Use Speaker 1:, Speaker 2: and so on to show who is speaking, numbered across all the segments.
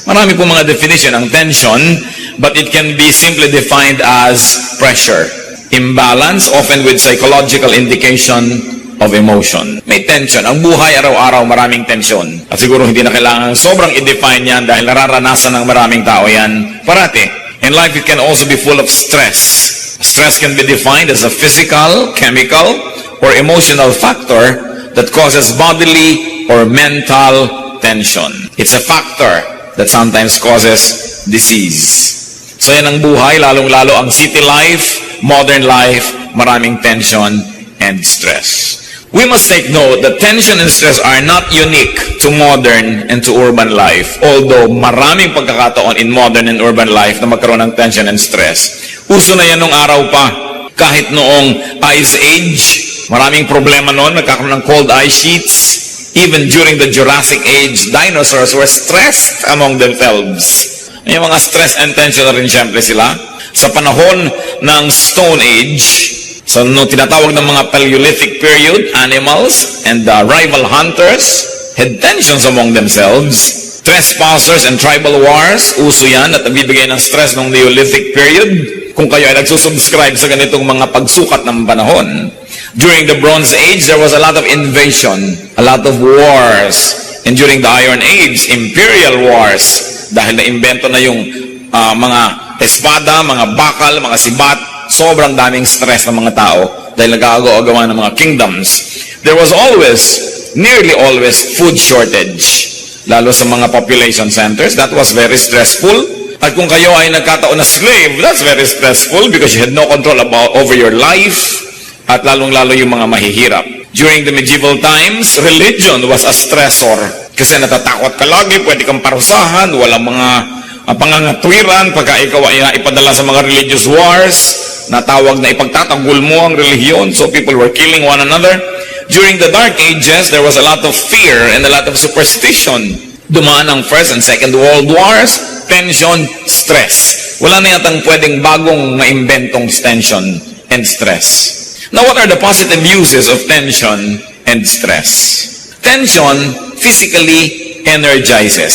Speaker 1: Marami po mga definition ang tension, but it can be simply defined as pressure. Imbalance, often with psychological indication of emotion. May tension. Ang buhay araw-araw maraming tension. At siguro hindi na kailangan sobrang i-define yan dahil nararanasan ng maraming tao yan parati. In life, it can also be full of stress. Stress can be defined as a physical, chemical, or emotional factor that causes bodily or mental tension. It's a factor that sometimes causes disease. So yan ang buhay, lalong-lalo ang city life, modern life, maraming tension and stress. We must take note that tension and stress are not unique to modern and to urban life. Although maraming pagkakataon in modern and urban life na magkaroon ng tension and stress. Uso na yan nung araw pa. Kahit noong Ice Age, maraming problema noon, nagkakaroon ng cold ice sheets. Even during the Jurassic Age, dinosaurs were stressed among themselves. Yung mga stress and tension na rin siyempre sila. Sa panahon ng Stone Age, so no tinatawag ng mga Paleolithic period, animals and rival hunters had tensions among themselves. Trespassers and tribal wars, uso yan at nagbibigay ng stress ng Neolithic period. Kung kayo ay nagsusubscribe sa ganitong mga pagsukat ng panahon. During the Bronze Age, there was a lot of invasion, a lot of wars. And during the Iron Age, imperial wars. Dahil na-invento na yung mga espada, mga bakal, mga sibat, sobrang daming stress ng mga tao dahil nag-aagaw-agawa ng mga kingdoms. There was nearly always food shortage. Lalo sa mga population centers, that was very stressful. At kung kayo ay nagkataon na slave, that's very stressful because you had no control over your life at lalong-lalo yung mga mahihirap. During the medieval times, religion was a stressor. Kasi natatakot ka lagi, pwede kang parusahan, walang mga pangangatwiran pagka ikaw ay ipadala sa mga religious wars, natawag na ipagtatanggol mo ang relihiyon, so people were killing one another. During the Dark Ages, there was a lot of fear and a lot of superstition. Dumaan ang First and Second World Wars, tension, stress. Wala na yatang pwedeng bagong maimbentong tension and stress. Now, what are the positive uses of tension and stress? Tension physically energizes.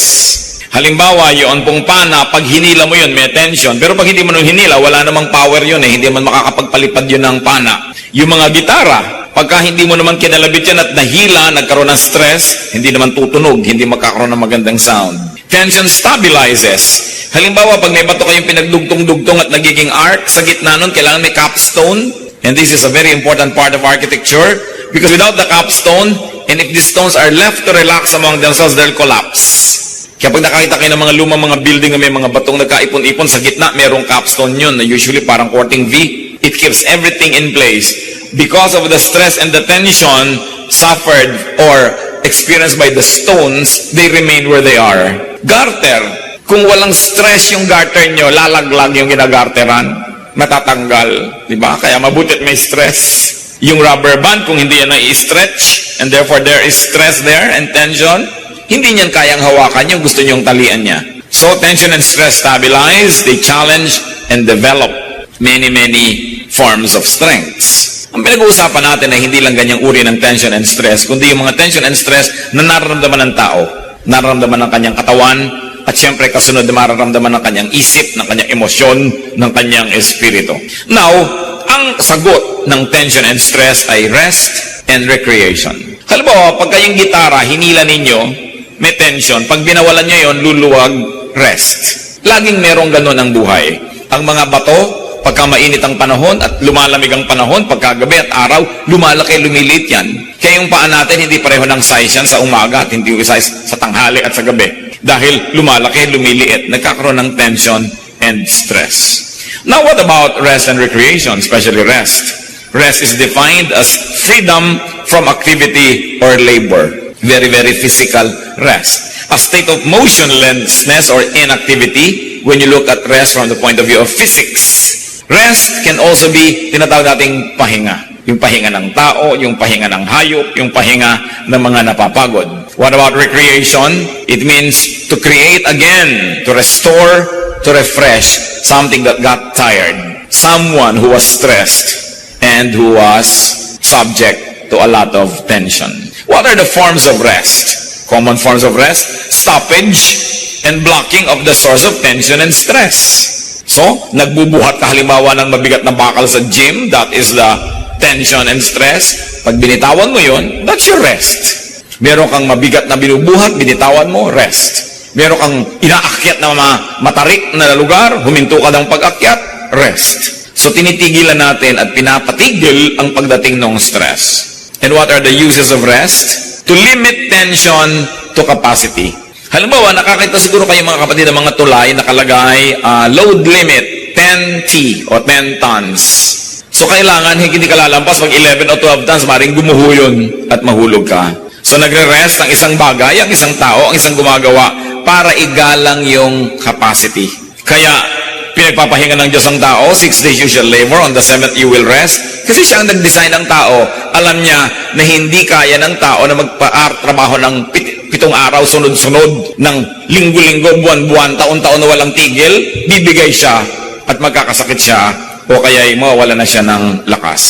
Speaker 1: Halimbawa, yun pong pana, pag hinila mo yun, may tension. Pero pag hindi mo nung hinila, wala namang power yun eh. Hindi man makakapagpalipad yun ng pana. Yung mga gitara, pagka hindi mo naman kinalabit yan at nahila, nagkaroon ng stress, hindi naman tutunog, hindi magkakaroon ng magandang sound. Tension stabilizes. Halimbawa, pag may bato kayong pinagdugtong-dugtong at nagiging arc, sa gitna nun, kailangan may capstone. And this is a very important part of architecture because without the capstone, and if these stones are left to relax among themselves, they'll collapse. Kaya pag nakakita kayo ng mga lumang mga building na may mga batong nagkaipon-ipon, sa gitna merong capstone yun na usually parang quarting V. It keeps everything in place. Because of the stress and the tension suffered or experienced by the stones, they remain where they are. Garter. Kung walang stress yung garter nyo, lalaglag yung ginagarteran. Matatanggal, di ba? Kaya mabutit may stress. Yung rubber band, kung hindi yan na-i-stretch, and therefore there is stress there and tension, hindi niyan kayang hawakan yung gusto niyong talian niya. So, tension and stress stabilize, they challenge and develop many forms of strengths. Ang pinag-uusapan natin ay hindi lang ganyang uri ng tension and stress, kundi yung mga tension and stress na nararamdaman ng tao, nararamdaman ng kanyang katawan, at siyempre kasunod na mararamdaman ng kanyang isip, ng kanyang emosyon, ng kanyang espiritu. Now, ang sagot ng tension and stress ay rest and recreation. Halimbawa, pagka yung gitara, hinila ninyo, may tension. Pag binawalan nyo yon, luluwag, rest. Laging merong ganun ang buhay. Ang mga bato, pagka mainit ang panahon at lumalamig ang panahon, pagka gabi at araw, lumalaki, lumilit yan. Kaya yung paa natin, hindi pareho ng size yan sa umaga at hindi size sa tanghali at sa gabi. Dahil lumalaki, lumiliit, nagkakaroon ng tension and stress. Now, what about rest and recreation, especially rest? Rest is defined as freedom from activity or labor. Very physical rest. A state of motionlessness or inactivity when you look at rest from the point of view of physics. Rest can also be tinatawag nating pahinga. Yung pahinga ng tao, yung pahinga ng hayop, yung pahinga ng mga napapagod. What about recreation? It means to create again, to restore, to refresh something that got tired. Someone who was stressed and who was subject to a lot of tension. What are the forms of rest? Common forms of rest: stoppage, and blocking of the source of tension and stress. So, nagbubuhat ka halimbawa ng mabigat na bakal sa gym, that is the tension and stress. Pag binitawan mo yun, that's your rest. Meron kang mabigat na binubuhat, binitawan mo, rest. Meron kang inaakyat na matarik na lugar, huminto ka ng pag-akyat, rest. So, tinitigilan natin at pinapatigil ang pagdating ng stress. And what are the uses of rest? To limit tension to capacity. Halimbawa, nakakita siguro kayo mga kapatid ng mga tulay nakalagay, load limit, 10T o 10 tons. So, kailangan hindi ka lalampas pag 11 o 12 tons, maring gumuho yun at mahulog ka. So, nagre-rest ang isang bagay, ang isang tao, ang isang gumagawa para igalang yung capacity. Kaya, pinagpapahinga ng Diyos ang tao, 6 days you shall labor, on the 7th you will rest. Kasi siya ang nag-design ng tao. Alam niya na hindi kaya ng tao na magpa-trabaho ng 7 araw sunod-sunod, ng linggo-linggo, buwan-buwan, taon-taon na walang tigil, bibigay siya at magkakasakit siya o kaya mawawala na siya ng lakas.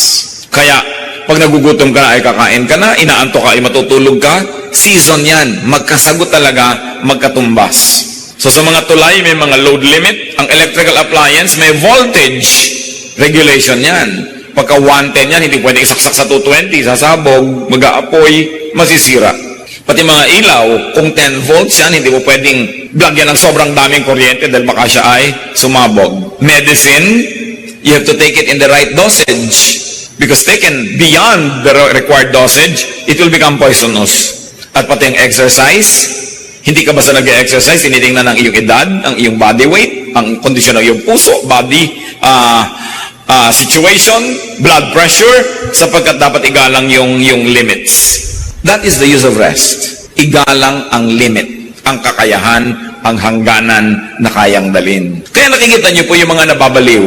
Speaker 1: Kaya, pag nagugutom ka na ay kakain ka na, inaantok ka ay matutulog ka, season yan, magkasagot talaga, magkatumbas. So sa mga tulay, may mga load limit. Ang electrical appliance, may voltage regulation yan. Pagka 110 yan, hindi pwede isaksak sa 220, sasabog, mag-aapoy, masisira. Pati mga ilaw, kung 10 volts yan, hindi mo pwedeng lagyan ng sobrang daming kuryente dahil baka siya ay sumabog. Medicine, you have to take it in the right dosage. Because taken beyond the required dosage, it will become poisonous. At pati ang exercise, hindi ka basta nag-exercise, tinitingnan ang iyong edad, ang iyong body weight, ang kondisyon ng iyong puso, body situation, blood pressure, sapagkat dapat igalang yung limits. That is the use of rest. Igalang ang limit, ang kakayahan, ang hangganan na kayang dalin. Kaya nakikita niyo po yung mga nababaliw.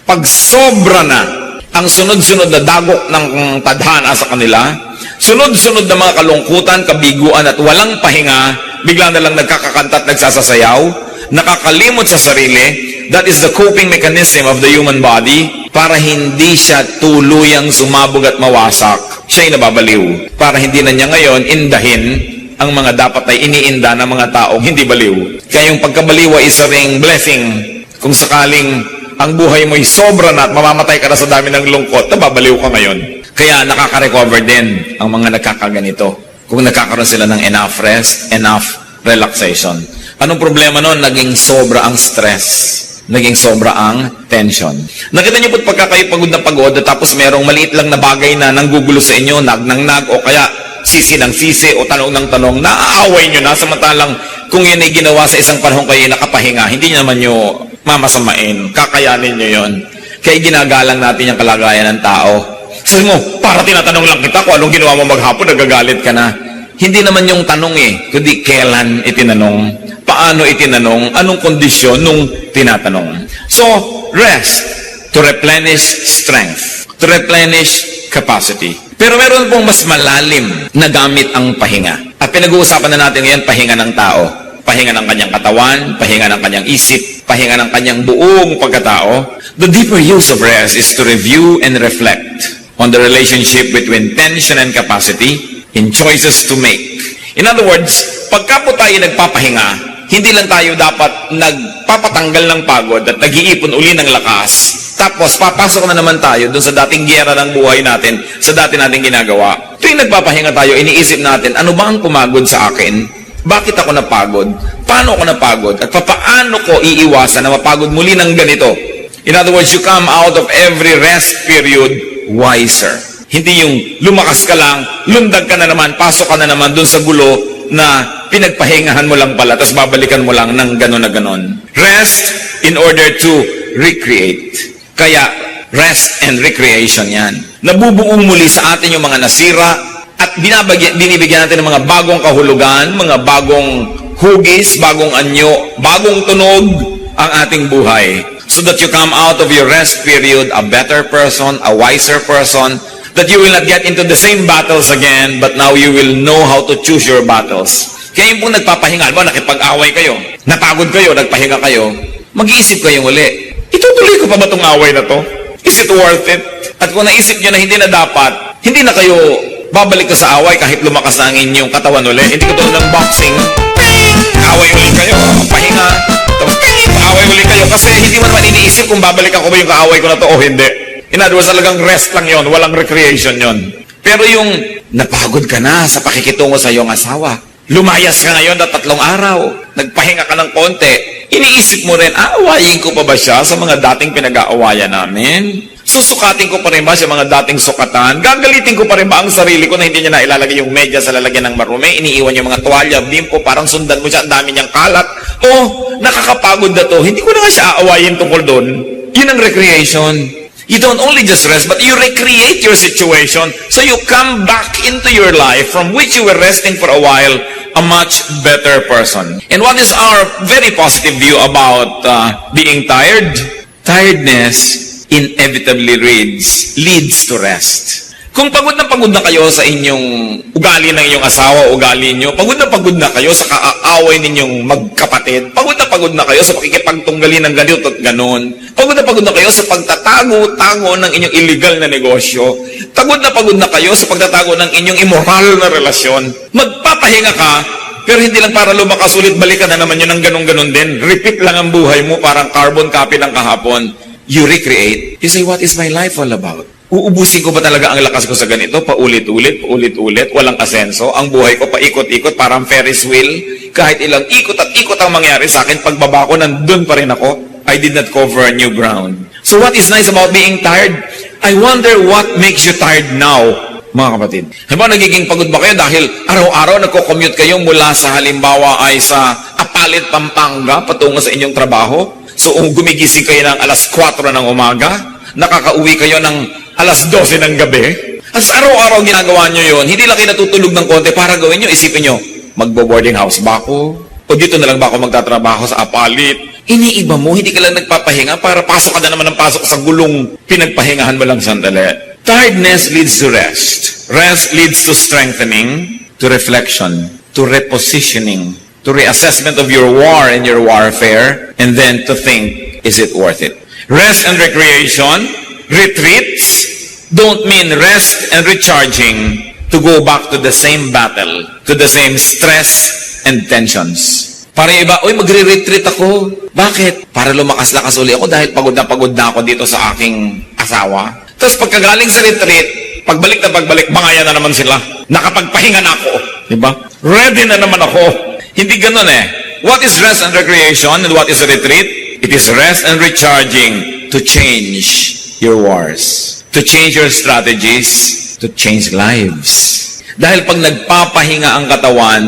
Speaker 1: Pag sobra na ang sunod-sunod na dagok ng tadhana sa kanila, sunod-sunod na mga kalungkutan, kabiguan at walang pahinga, bigla na lang nagkakakanta at nagsasasayaw, nakakalimot sa sarili. That is the coping mechanism of the human body para hindi siya tuluyang sumabog at mawasak. Siya'y nababaliw. Para hindi na niya ngayon indahin ang mga dapat ay iniinda ng mga taong hindi baliw. Kaya yung pagkabaliwa is a ring blessing. Kung sakaling ang buhay mo'y sobra na at mamamatay ka na sa dami ng lungkot, nababaliw ka ngayon. Kaya nakaka-recover din ang mga nagkakaganito. Kung nagkakaroon sila ng enough rest, enough relaxation. Anong problema nun? Naging sobra ang stress. Naging sobra ang tension. Nakita niyo po't pagka kayo pagod na pagod at tapos merong maliit lang na bagay na nanggugulo sa inyo, nag o kaya sisi ng sisi o tanong ng tanong, naaaway nyo na samantalang kung yun ay ginawa sa isang panahon kayo nakapahinga, hindi nyo naman nyo mamasamain, kakayanin nyo yun. Kaya ginagalang natin yung kalagayan ng tao. Sabi mo, para tinatanong lang kita kung anong ginawa mo maghapon, nagagalit ka na. Hindi naman yung tanong kundi kailan itinanong, paano itinanong, anong kondisyon nung tinatanong. So, rest to replenish strength, to replenish capacity. Pero meron pong mas malalim na gamit ang pahinga. At pinag-uusapan na natin ngayon, pahinga ng tao. Pahinga ng kanyang katawan, pahinga ng kanyang isip, pahinga ng kanyang buong pagkatao. The deeper use of rest is to review and reflect on the relationship between tension and capacity in choices to make. In other words, pagka po tayo nagpapahinga, hindi lang tayo dapat nagpapatanggal ng pagod at nag-iipon uli ng lakas. Tapos, papasok na naman tayo dun sa dating giyera ng buhay natin, sa dati nating ginagawa. Tuwing nagpapahinga tayo, iniisip natin, ano ba ang pumagod sa akin? Bakit ako napagod? Paano ako napagod? At paano ko iiwasan na mapagod muli ng ganito? In other words, you come out of every rest period wiser. Hindi yung lumakas ka lang, lundag ka na naman, pasok ka na naman dun sa gulo na pinagpahingahan mo lang pala, tapos babalikan mo lang ng gano'n na gano'n. Rest in order to recreate. Kaya, rest and recreation yan. Nabubuo muli sa atin yung mga nasira at binibigyan natin ng mga bagong kahulugan, mga bagong hugis, bagong anyo, bagong tunog ang ating buhay. So that you come out of your rest period a better person, a wiser person, that you will not get into the same battles again, but now you will know how to choose your battles. Kaya yung pong nagpapahinga, nakipag-away kayo, napagod kayo, nagpahinga kayo, mag-iisip kayo uli, itutuloy ko pa ba itong away na to? Is it worth it? At kung naisip nyo na hindi na dapat, hindi na kayo babalik ka sa away kahit lumakas na ang inyong katawan uli. Hindi ko tulad ng boxing, away ulit kayo. iniisip kung babalik ako ba yung kaaway ko na to o hindi. In other words, talagang rest lang yon, walang recreation yon. Pero yung napagod ka na sa pakikitungo sa iyong asawa, lumayas ka ngayon na 3 araw, nagpahinga ka ng konti, iniisip mo rin, aawayin ko pa ba siya sa mga dating pinag-aawayan namin? Susukatin ko pa rin ba sa mga dating sukatan? Gagalitin ko pa rin ba ang sarili ko na hindi niya na ilalagay yung medya sa lalagyan ng marumi? Iniiwan yung mga tuwalya, bimpo, parang sundan mo siya, ang dami niyang kalat. Oh, nakakapagod na to. Hindi ko na nga siya aawayin tungkol doon. Yun ang recreation. You don't only just rest, but you recreate your situation so you come back into your life from which you were resting for a while, a much better person. And what is our very positive view about being tired? Tiredness inevitably leads to rest. Kung pagod na kayo sa inyong ugali ng inyong asawa, ugali nyo, pagod na kayo sa kaaaway ninyong magkapatid, pagod na kayo sa pakikipagtunggali ng ganito at ganon, pagod na kayo sa pagtatago-tago ng inyong illegal na negosyo, pagod na kayo sa pagtatago ng inyong immoral na relasyon, magpapahinga ka, pero hindi lang para lumakas ulit, balikan na naman yun ng ganon-ganon din. Repeat lang ang buhay mo, parang carbon copy ng kahapon. You recreate. You say, what is my life all about? Uubusin ko ba talaga ang lakas ko sa ganito? Paulit-ulit, walang asenso. Ang buhay ko paikot-ikot, parang Ferris wheel. Kahit ilang ikot at ikot ang mangyari sa akin, pagbaba ko, nandun pa rin ako. I did not cover a new ground. So what is nice about being tired? I wonder what makes you tired now, mga kapatid. Halimbawa, nagiging pagod ba kayo dahil araw-araw nagko-commute kayo mula sa halimbawa ay sa Apalit, Pampanga, patungo sa inyong trabaho? So, gumigising kayo ng alas 4 ng umaga, nakakauwi kayo ng alas 12 ng gabi. At araw-araw ginagawa nyo yun, hindi lang kayo natutulog ng konti para gawin nyo, isipin nyo, magbo-boarding house ba ako? O dito na lang ba ako magtatrabaho sa Apalit? Iniiba mo, hindi ka lang nagpapahinga para pasok ka na naman ng pasok sa gulong pinagpahingahan mo lang sandali. Tiredness leads to rest. Rest leads to strengthening, to reflection, to repositioning, to reassessment of your war and your warfare, and then to think, is it worth it? Rest and recreation, retreats, don't mean rest and recharging to go back to the same battle, to the same stress and tensions. Para iba, uy, magre-retreat ako. Bakit? Para lumakas-lakas uli ako dahil pagod na ako dito sa aking asawa. Tapos pagkagaling sa retreat, pagbalik, bangayan na naman sila. Nakapagpahinga na ako. Diba? Ready na naman ako. Hindi ganun eh. What is rest and recreation and what is a retreat? It is rest and recharging to change your wars, to change your strategies, to change lives. Dahil pag nagpapahinga ang katawan,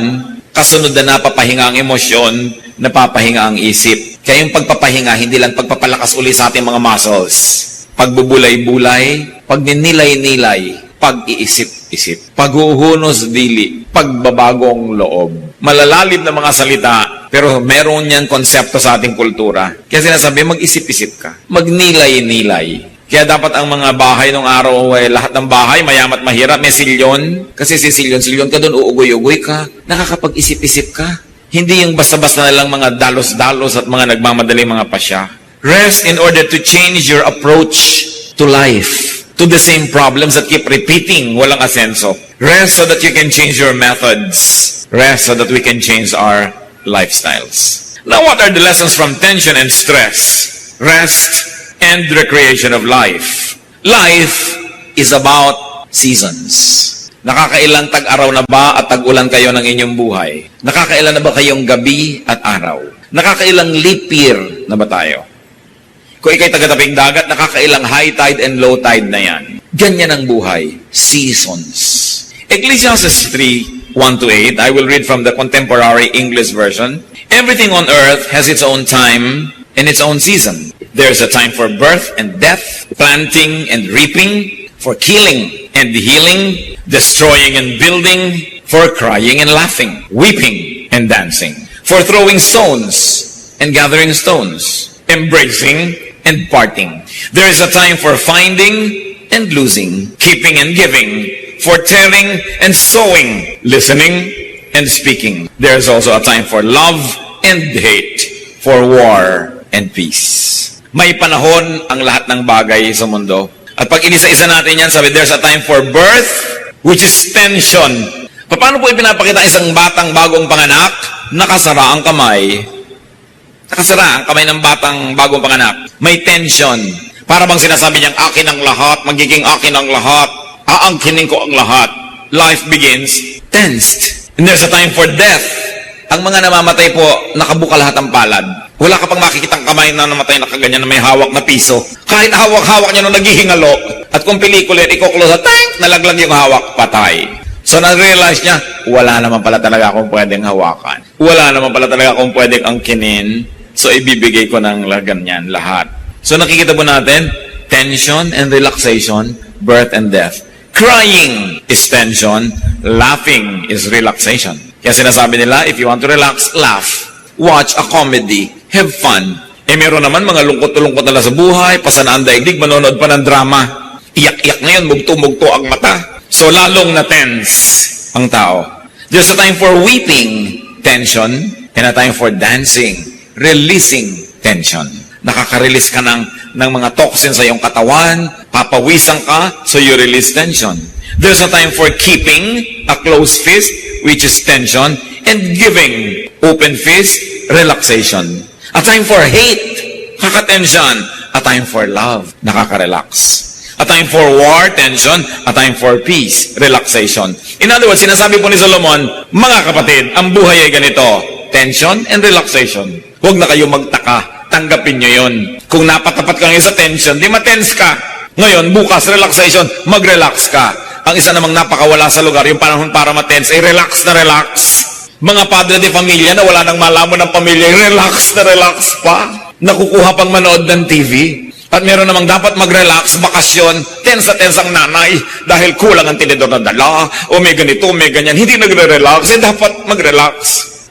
Speaker 1: kasunod na napapahinga ang emosyon, napapahinga ang isip. Kaya yung pagpapahinga, hindi lang pagpapalakas uli sa ating mga muscles. Pagbubulay-bulay, pagninilay-nilay, pag-iisip-isip, paghuhunos dili, pagbabagong loob. Malalalim na mga salita, pero meron niyang konsepto sa ating kultura. Kaya sinasabi, mag-isip-isip ka, magnilay-nilay. Kaya dapat ang mga bahay nung araw, lahat ng bahay, mayamat mahirap, may silyon. Kasi si silyon ka doon, uugoy-ugoy ka, nakakapag-isip-isip ka. Hindi yung basta-basta na lang mga dalos-dalos at mga nagmamadaling mga pasya. Rest in order to change your approach to life, to the same problems that keep repeating, walang asenso. Rest so that you can change your methods. Rest so that we can change our lifestyles. Now, what are the lessons from tension and stress? Rest and recreation of life. Life is about seasons. Nakakailang tag-araw na ba at tag-ulan kayo ng inyong buhay? Nakakailan na ba kayong gabi at araw? Nakakailang leap year na ba tayo? Kung ikay taga-tabing dagat, nakakailang high tide and low tide na yan. Ganyan ang buhay. Seasons. Ecclesiastes 3:1-8, I will read from the contemporary English version. Everything on earth has its own time and its own season. There's a time for birth and death, planting and reaping, for killing and healing, destroying and building, for crying and laughing, weeping and dancing, for throwing stones and gathering stones, embracing and parting. There is a time for finding and losing, keeping and giving, for telling and sowing, listening and speaking. There is also a time for love and hate, for war and peace. May panahon ang lahat ng bagay sa mundo. At pag inisa-isa natin yan, sabi, there's a time for birth, which is tension. Paano po ipinapakita isang batang bagong panganak? Nakasara ang kamay. Nakasara ang kamay ng batang bagong panganak. May tension. Para bang sinasabi niyang, akin ang lahat, magiging akin ang lahat, aangkinin ko ang lahat. Life begins tensed. And there's a time for death. Ang mga namamatay po, nakabuka lahat ang palad. Wala ka pang makikitang kamay na namatay na kaganyan na may hawak na piso. Kahit hawak-hawak niya nung naghihingalo, at kung pelikula, iko-close at tank, nalaglag yung hawak, patay. So, na-realize niya, wala naman pala talaga akong pwedeng hawakan. Wala naman pala talaga akong pwedeng angkinin. So, ibibigay ko ng ganyan lahat. So, nakikita po natin, tension and relaxation, birth and death. Crying is tension, laughing is relaxation. Kaya sinasabi nila, if you want to relax, laugh. Watch a comedy. Have fun. Eh, meron naman mga lungkot-lungkot na sa buhay, pasanaan daigdig, manonood pa ng drama. Iyak-iyak ngayon, mugto-mugto ang mata. So, lalong na-tense ang tao. There's a time for weeping, tension, and a time for dancing, releasing tension. Nakaka-release ka ng mga toxins sa iyong katawan, papawisan ka, so you release tension. There's a time for keeping a closed fist, which is tension, and giving open fist, relaxation. A time for hate, kaka-tension. A time for love, nakaka-relax. A time for war, tension. A time for peace, relaxation. In other words, sinasabi po ni Solomon, mga kapatid, ang buhay ay ganito, tension and relaxation. Huwag na kayo magtaka, tanggapin nyo yun. Kung napatapat ka ngayon sa tension, di ma-tense ka. Ngayon, bukas, relaxation, mag-relax ka. Ang isa namang napakawala sa lugar, yung panahon para ma-tense, ay relax na relax. Mga padre de familia na wala nang malaman ng pamilya, relax na relax pa. Nakukuha pang manood ng TV. At meron namang dapat mag-relax, bakasyon, tense ang nanay dahil kulang ang tinidor na dala, o may ganito, may ganyan. Hindi nagre-relax, dapat mag-relax.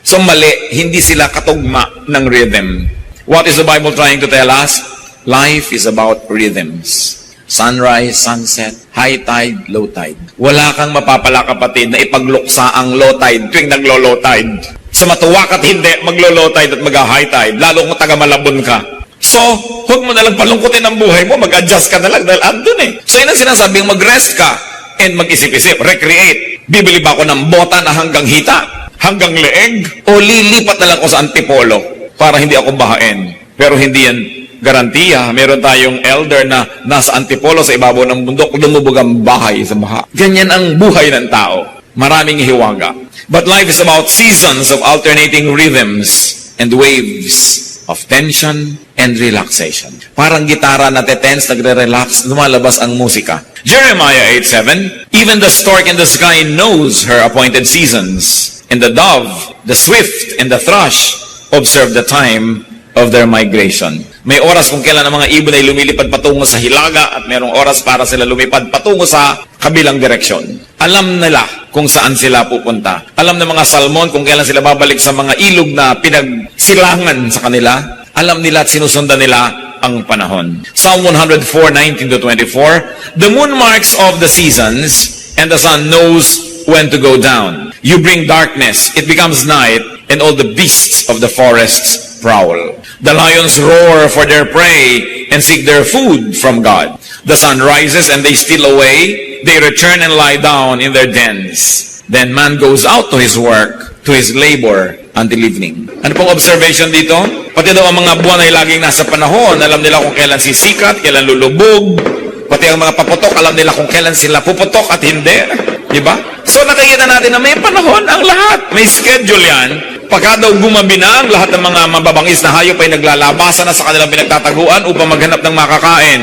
Speaker 1: So mali, hindi sila katugma ng rhythm. What is the Bible trying to tell us? Life is about rhythms. Sunrise, sunset, high tide, low tide. Wala kang mapapala kapatid na ipagluksa ang low tide tuwing naglo-low tide. Sa matuwa ka't hindi, maglo-low tide at mag-high tide, lalo kung taga-Malabon ka. So, huwag mo nalang palungkutin ang buhay mo, mag-adjust ka na lang dahil andun eh. So, yun ang sinasabing mag-rest ka and mag-isip-isip, recreate. Bibili ba ako ng bota na hanggang hita, hanggang leeg, o lilipat na lang ako sa antipolo para hindi ako bahain. Pero hindi yan garantiya. Meron tayong elder na nasa antipolo sa ibabaw ng bundok, lumubog ang bahay sa baha. Ganyan ang buhay ng tao. Maraming hiwaga. But life is about seasons of alternating rhythms and waves of tension and relaxation. Parang gitara na tense, nagre-relax, lumalabas ang musika. Jeremiah 8:7, even the stork in the sky knows her appointed seasons, and the dove, the swift, and the thrush observe the time of their migration. May oras kung kailan ang mga ibon ay lumilipad patungo sa hilaga at mayroong oras para sila lumipad patungo sa kabilang direksyon. Alam nila kung saan sila pupunta. Alam ng mga salmon kung kailan sila babalik sa mga ilog na pinagsilangan sa kanila. Alam nila at sinusundan nila ang panahon. Psalm 104:19-24, the moon marks off the seasons and the sun knows when to go down. You bring darkness, it becomes night, and all the beasts of the forests prowl. The lions roar for their prey and seek their food from God. The sun rises and they steal away. They return and lie down in their dens. Then man goes out to his work, to his labor, until evening. Ano pong observation dito? Pati daw ang mga buwan ay laging nasa panahon. Alam nila kung kailan sisikat, kailan lulubog. Pati ang mga paputok, alam nila kung kailan sila puputok at hindi. Diba? So nakikita natin na may panahon ang lahat. May schedule yan. Pagka daw gumabi na ang lahat ng mga mababangis na hayop ay naglalabasan na sa kanilang pinagtataguan upang maghanap ng makakain.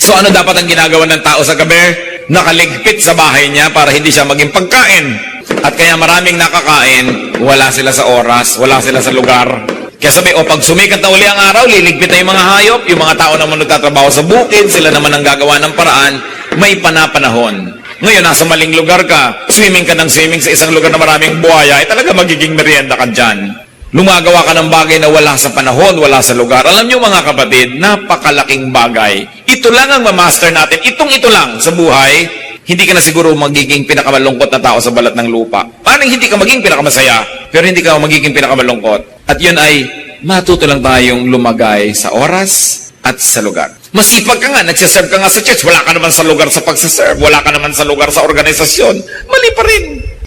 Speaker 1: So ano dapat ang ginagawa ng tao sa gabi? Nakaligpit sa bahay niya para hindi siya maging pagkain. At kaya maraming nakakain, wala sila sa oras, wala sila sa lugar. Kaya sabi, pag sumikat na uli ang araw, liligpit na yung mga hayop, yung mga tao naman nagtatrabaho sa bukid, sila naman ang gagawa ng paraan, may panapanahon. Ngayon, nasa maling lugar ka, swimming ka ng swimming sa isang lugar na maraming buhaya, ay talaga magiging merienda ka dyan. Lumagawa ka ng bagay na wala sa panahon, wala sa lugar. Alam nyo mga kapatid, napakalaking bagay. Ito lang ang mamaster natin. Ito lang sa buhay, hindi ka na siguro magiging pinakamalungkot na tao sa balat ng lupa. Paano hindi ka maging pinakamasaya, pero hindi ka magiging pinakamalungkot? At yun ay, matuto lang tayong lumagay sa oras at sa lugar. Masipag ka nga, nagsiserve ka nga sa church, wala ka naman sa lugar sa pagsiserve, wala ka naman sa lugar sa organisasyon, mali pa rin.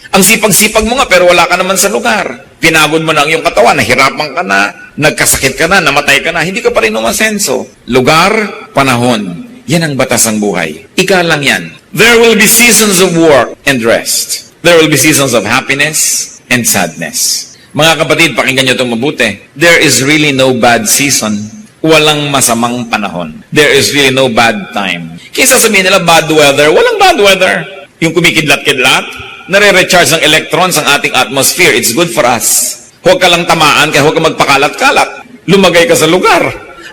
Speaker 1: Ang sipag-sipag mo nga, pero wala ka naman sa lugar. Pinagod mo na ang iyong katawan, nahirapan ka na, nagkasakit ka na, namatay ka na, hindi ka pa rin umasenso. Lugar, panahon. Yan ang batas ng buhay. Ika lang yan. There will be seasons of work and rest. There will be seasons of happiness and sadness. Mga kapatid, pakinggan nyo itong mabuti. There is really no bad season. Walang masamang panahon. There is really no bad time. Kaysa sabihin nila bad weather, walang bad weather. Yung kumikidlat-kidlat, nare-recharge ng electrons ang ating atmosphere. It's good for us. Huwag ka lang tamaan, kaya huwag ka magpakalat-kalat. Lumagay ka sa lugar.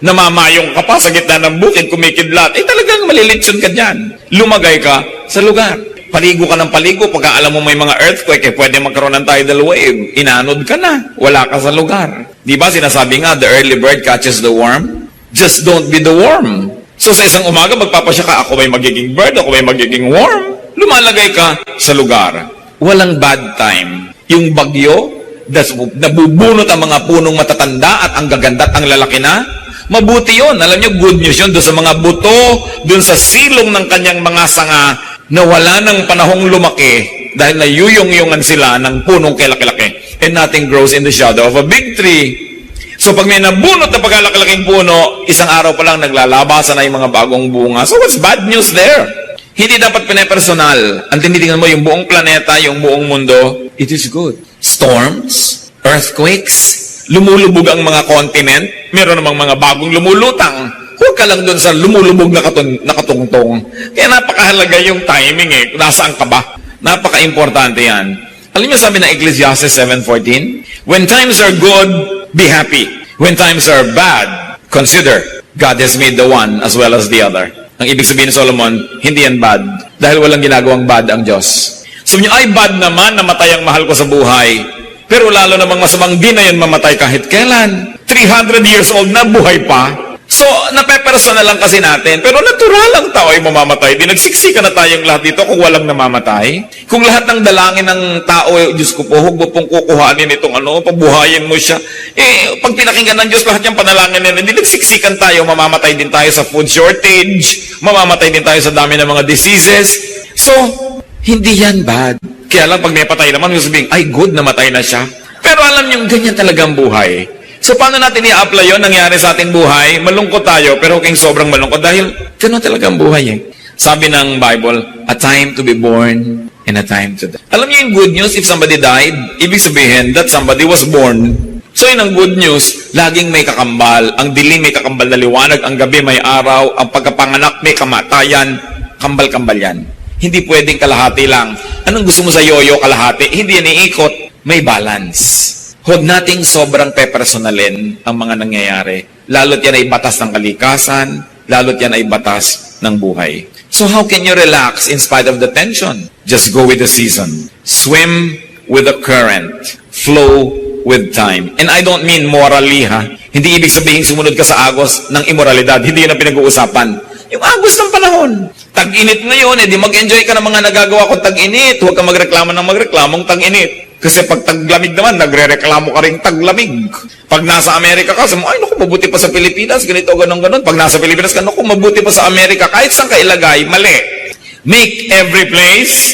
Speaker 1: Namamayong ka pa sa gitna ng bukid, kumikidlat. Talagang malilitsyon ka dyan. Lumagay ka sa lugar. Paligo ka ng paligo, pagka alam mo may mga earthquake, pwede magkaroon ng tidal wave. Inanod ka na. Wala ka sa lugar. Di ba sinasabi nga, the early bird catches the worm? Just don't be the worm. So sa isang umaga, magpapasya ka, ako may magiging bird, ako may magiging worm. Lumalagay ka sa lugar. Walang bad time. Yung bagyo, nabubunot ang mga punong matatanda at ang gaganda at ang lalaki na, mabuti yun. Alam nyo, good news yun doon sa mga buto, doon sa silong ng kanyang mga sanga, na wala ng panahong lumaki dahil nayuyong-yungan sila ng punong kilaki-laki. And nothing grows in the shadow of a big tree. So pag may nabunot na pagkalaki-laking puno, isang araw pa lang naglalabasan na yung mga bagong bunga. So what's bad news there? Hindi dapat pinepersonal. Ang tinitingnan mo yung buong planeta, yung buong mundo, it is good. Storms, earthquakes, lumulubog ang mga continent, meron namang mga bagong lumulutang. Huwag ka lang doon sa lumulubog na katungtong. Kaya napakahalaga yung timing Nasaan ka ba? Napaka-importante yan. Alam niyo sabi ng Ecclesiastes 7:14? When times are good, be happy. When times are bad, consider God has made the one as well as the other. Ang ibig sabihin ni Solomon, hindi yan bad. Dahil walang ginagawang bad ang Diyos. Sabi niyo, ay bad naman, namatay ang mahal ko sa buhay. Pero lalo namang masamang di na yan mamatay kahit kailan. 300 years old na, buhay pa. So, napepersonal lang kasi natin. Pero natural ang tao ay mamamatay. Di nagsiksika na tayong lahat dito kung walang namamatay. Kung lahat ng dalangin ng tao, Diyos ko po, huwag mo pong kukuhanin itong pabuhayin mo siya. Pag pinakinggan ng Diyos, lahat yung panalangin nila, hindi nagsiksikan tayo, mamamatay din tayo sa food shortage, mamamatay din tayo sa dami ng mga diseases. So, hindi yan bad. Kaya lang, pag may patay naman, yung sabihin, ay good, namatay na siya. Pero alam niyo, ganyan talagang buhay. So, paano natin i-apply yun? Nangyari sa ating buhay, malungkot tayo, pero kayong sobrang malungkot dahil gano'n talagang buhay Sabi ng Bible, a time to be born and a time to die. Alam niyo yung good news, if somebody died, ibig sabihin that somebody was born. So, yun ang good news, laging may kakambal. Ang dilim may kakambal na liwanag, ang gabi may araw, ang pagkapanganak may kamatayan, kambal-kambal yan. Hindi pwedeng kalahati lang. Anong gusto mo sa yoyo kalahati? Hindi yan iikot. May balance. Huwag nating sobrang pepersonalin ang mga nangyayari. Lalo't yan ay batas ng kalikasan, lalo't yan ay batas ng buhay. So how can you relax in spite of the tension? Just go with the season. Swim with the current. Flow with time. And I don't mean morally, Hindi ibig sabihin sumunod ka sa agos ng immoralidad. Hindi yun ang pinag-uusapan. Yung agos ng panahon. Tag-init ngayon, di mag-enjoy ka ng mga nagagawa kong tag-init. Huwag ka magreklamo ng magreklamong tag-init. Kasi pag taglamig naman, nagre-reklamo ka rin taglamig. Pag nasa Amerika ka, sabi mo, ay naku, mabuti pa sa Pilipinas, ganito, ganon. Pag nasa Pilipinas ka, naku, mabuti pa sa Amerika. Kahit saan ka ilagay, mali. Make every place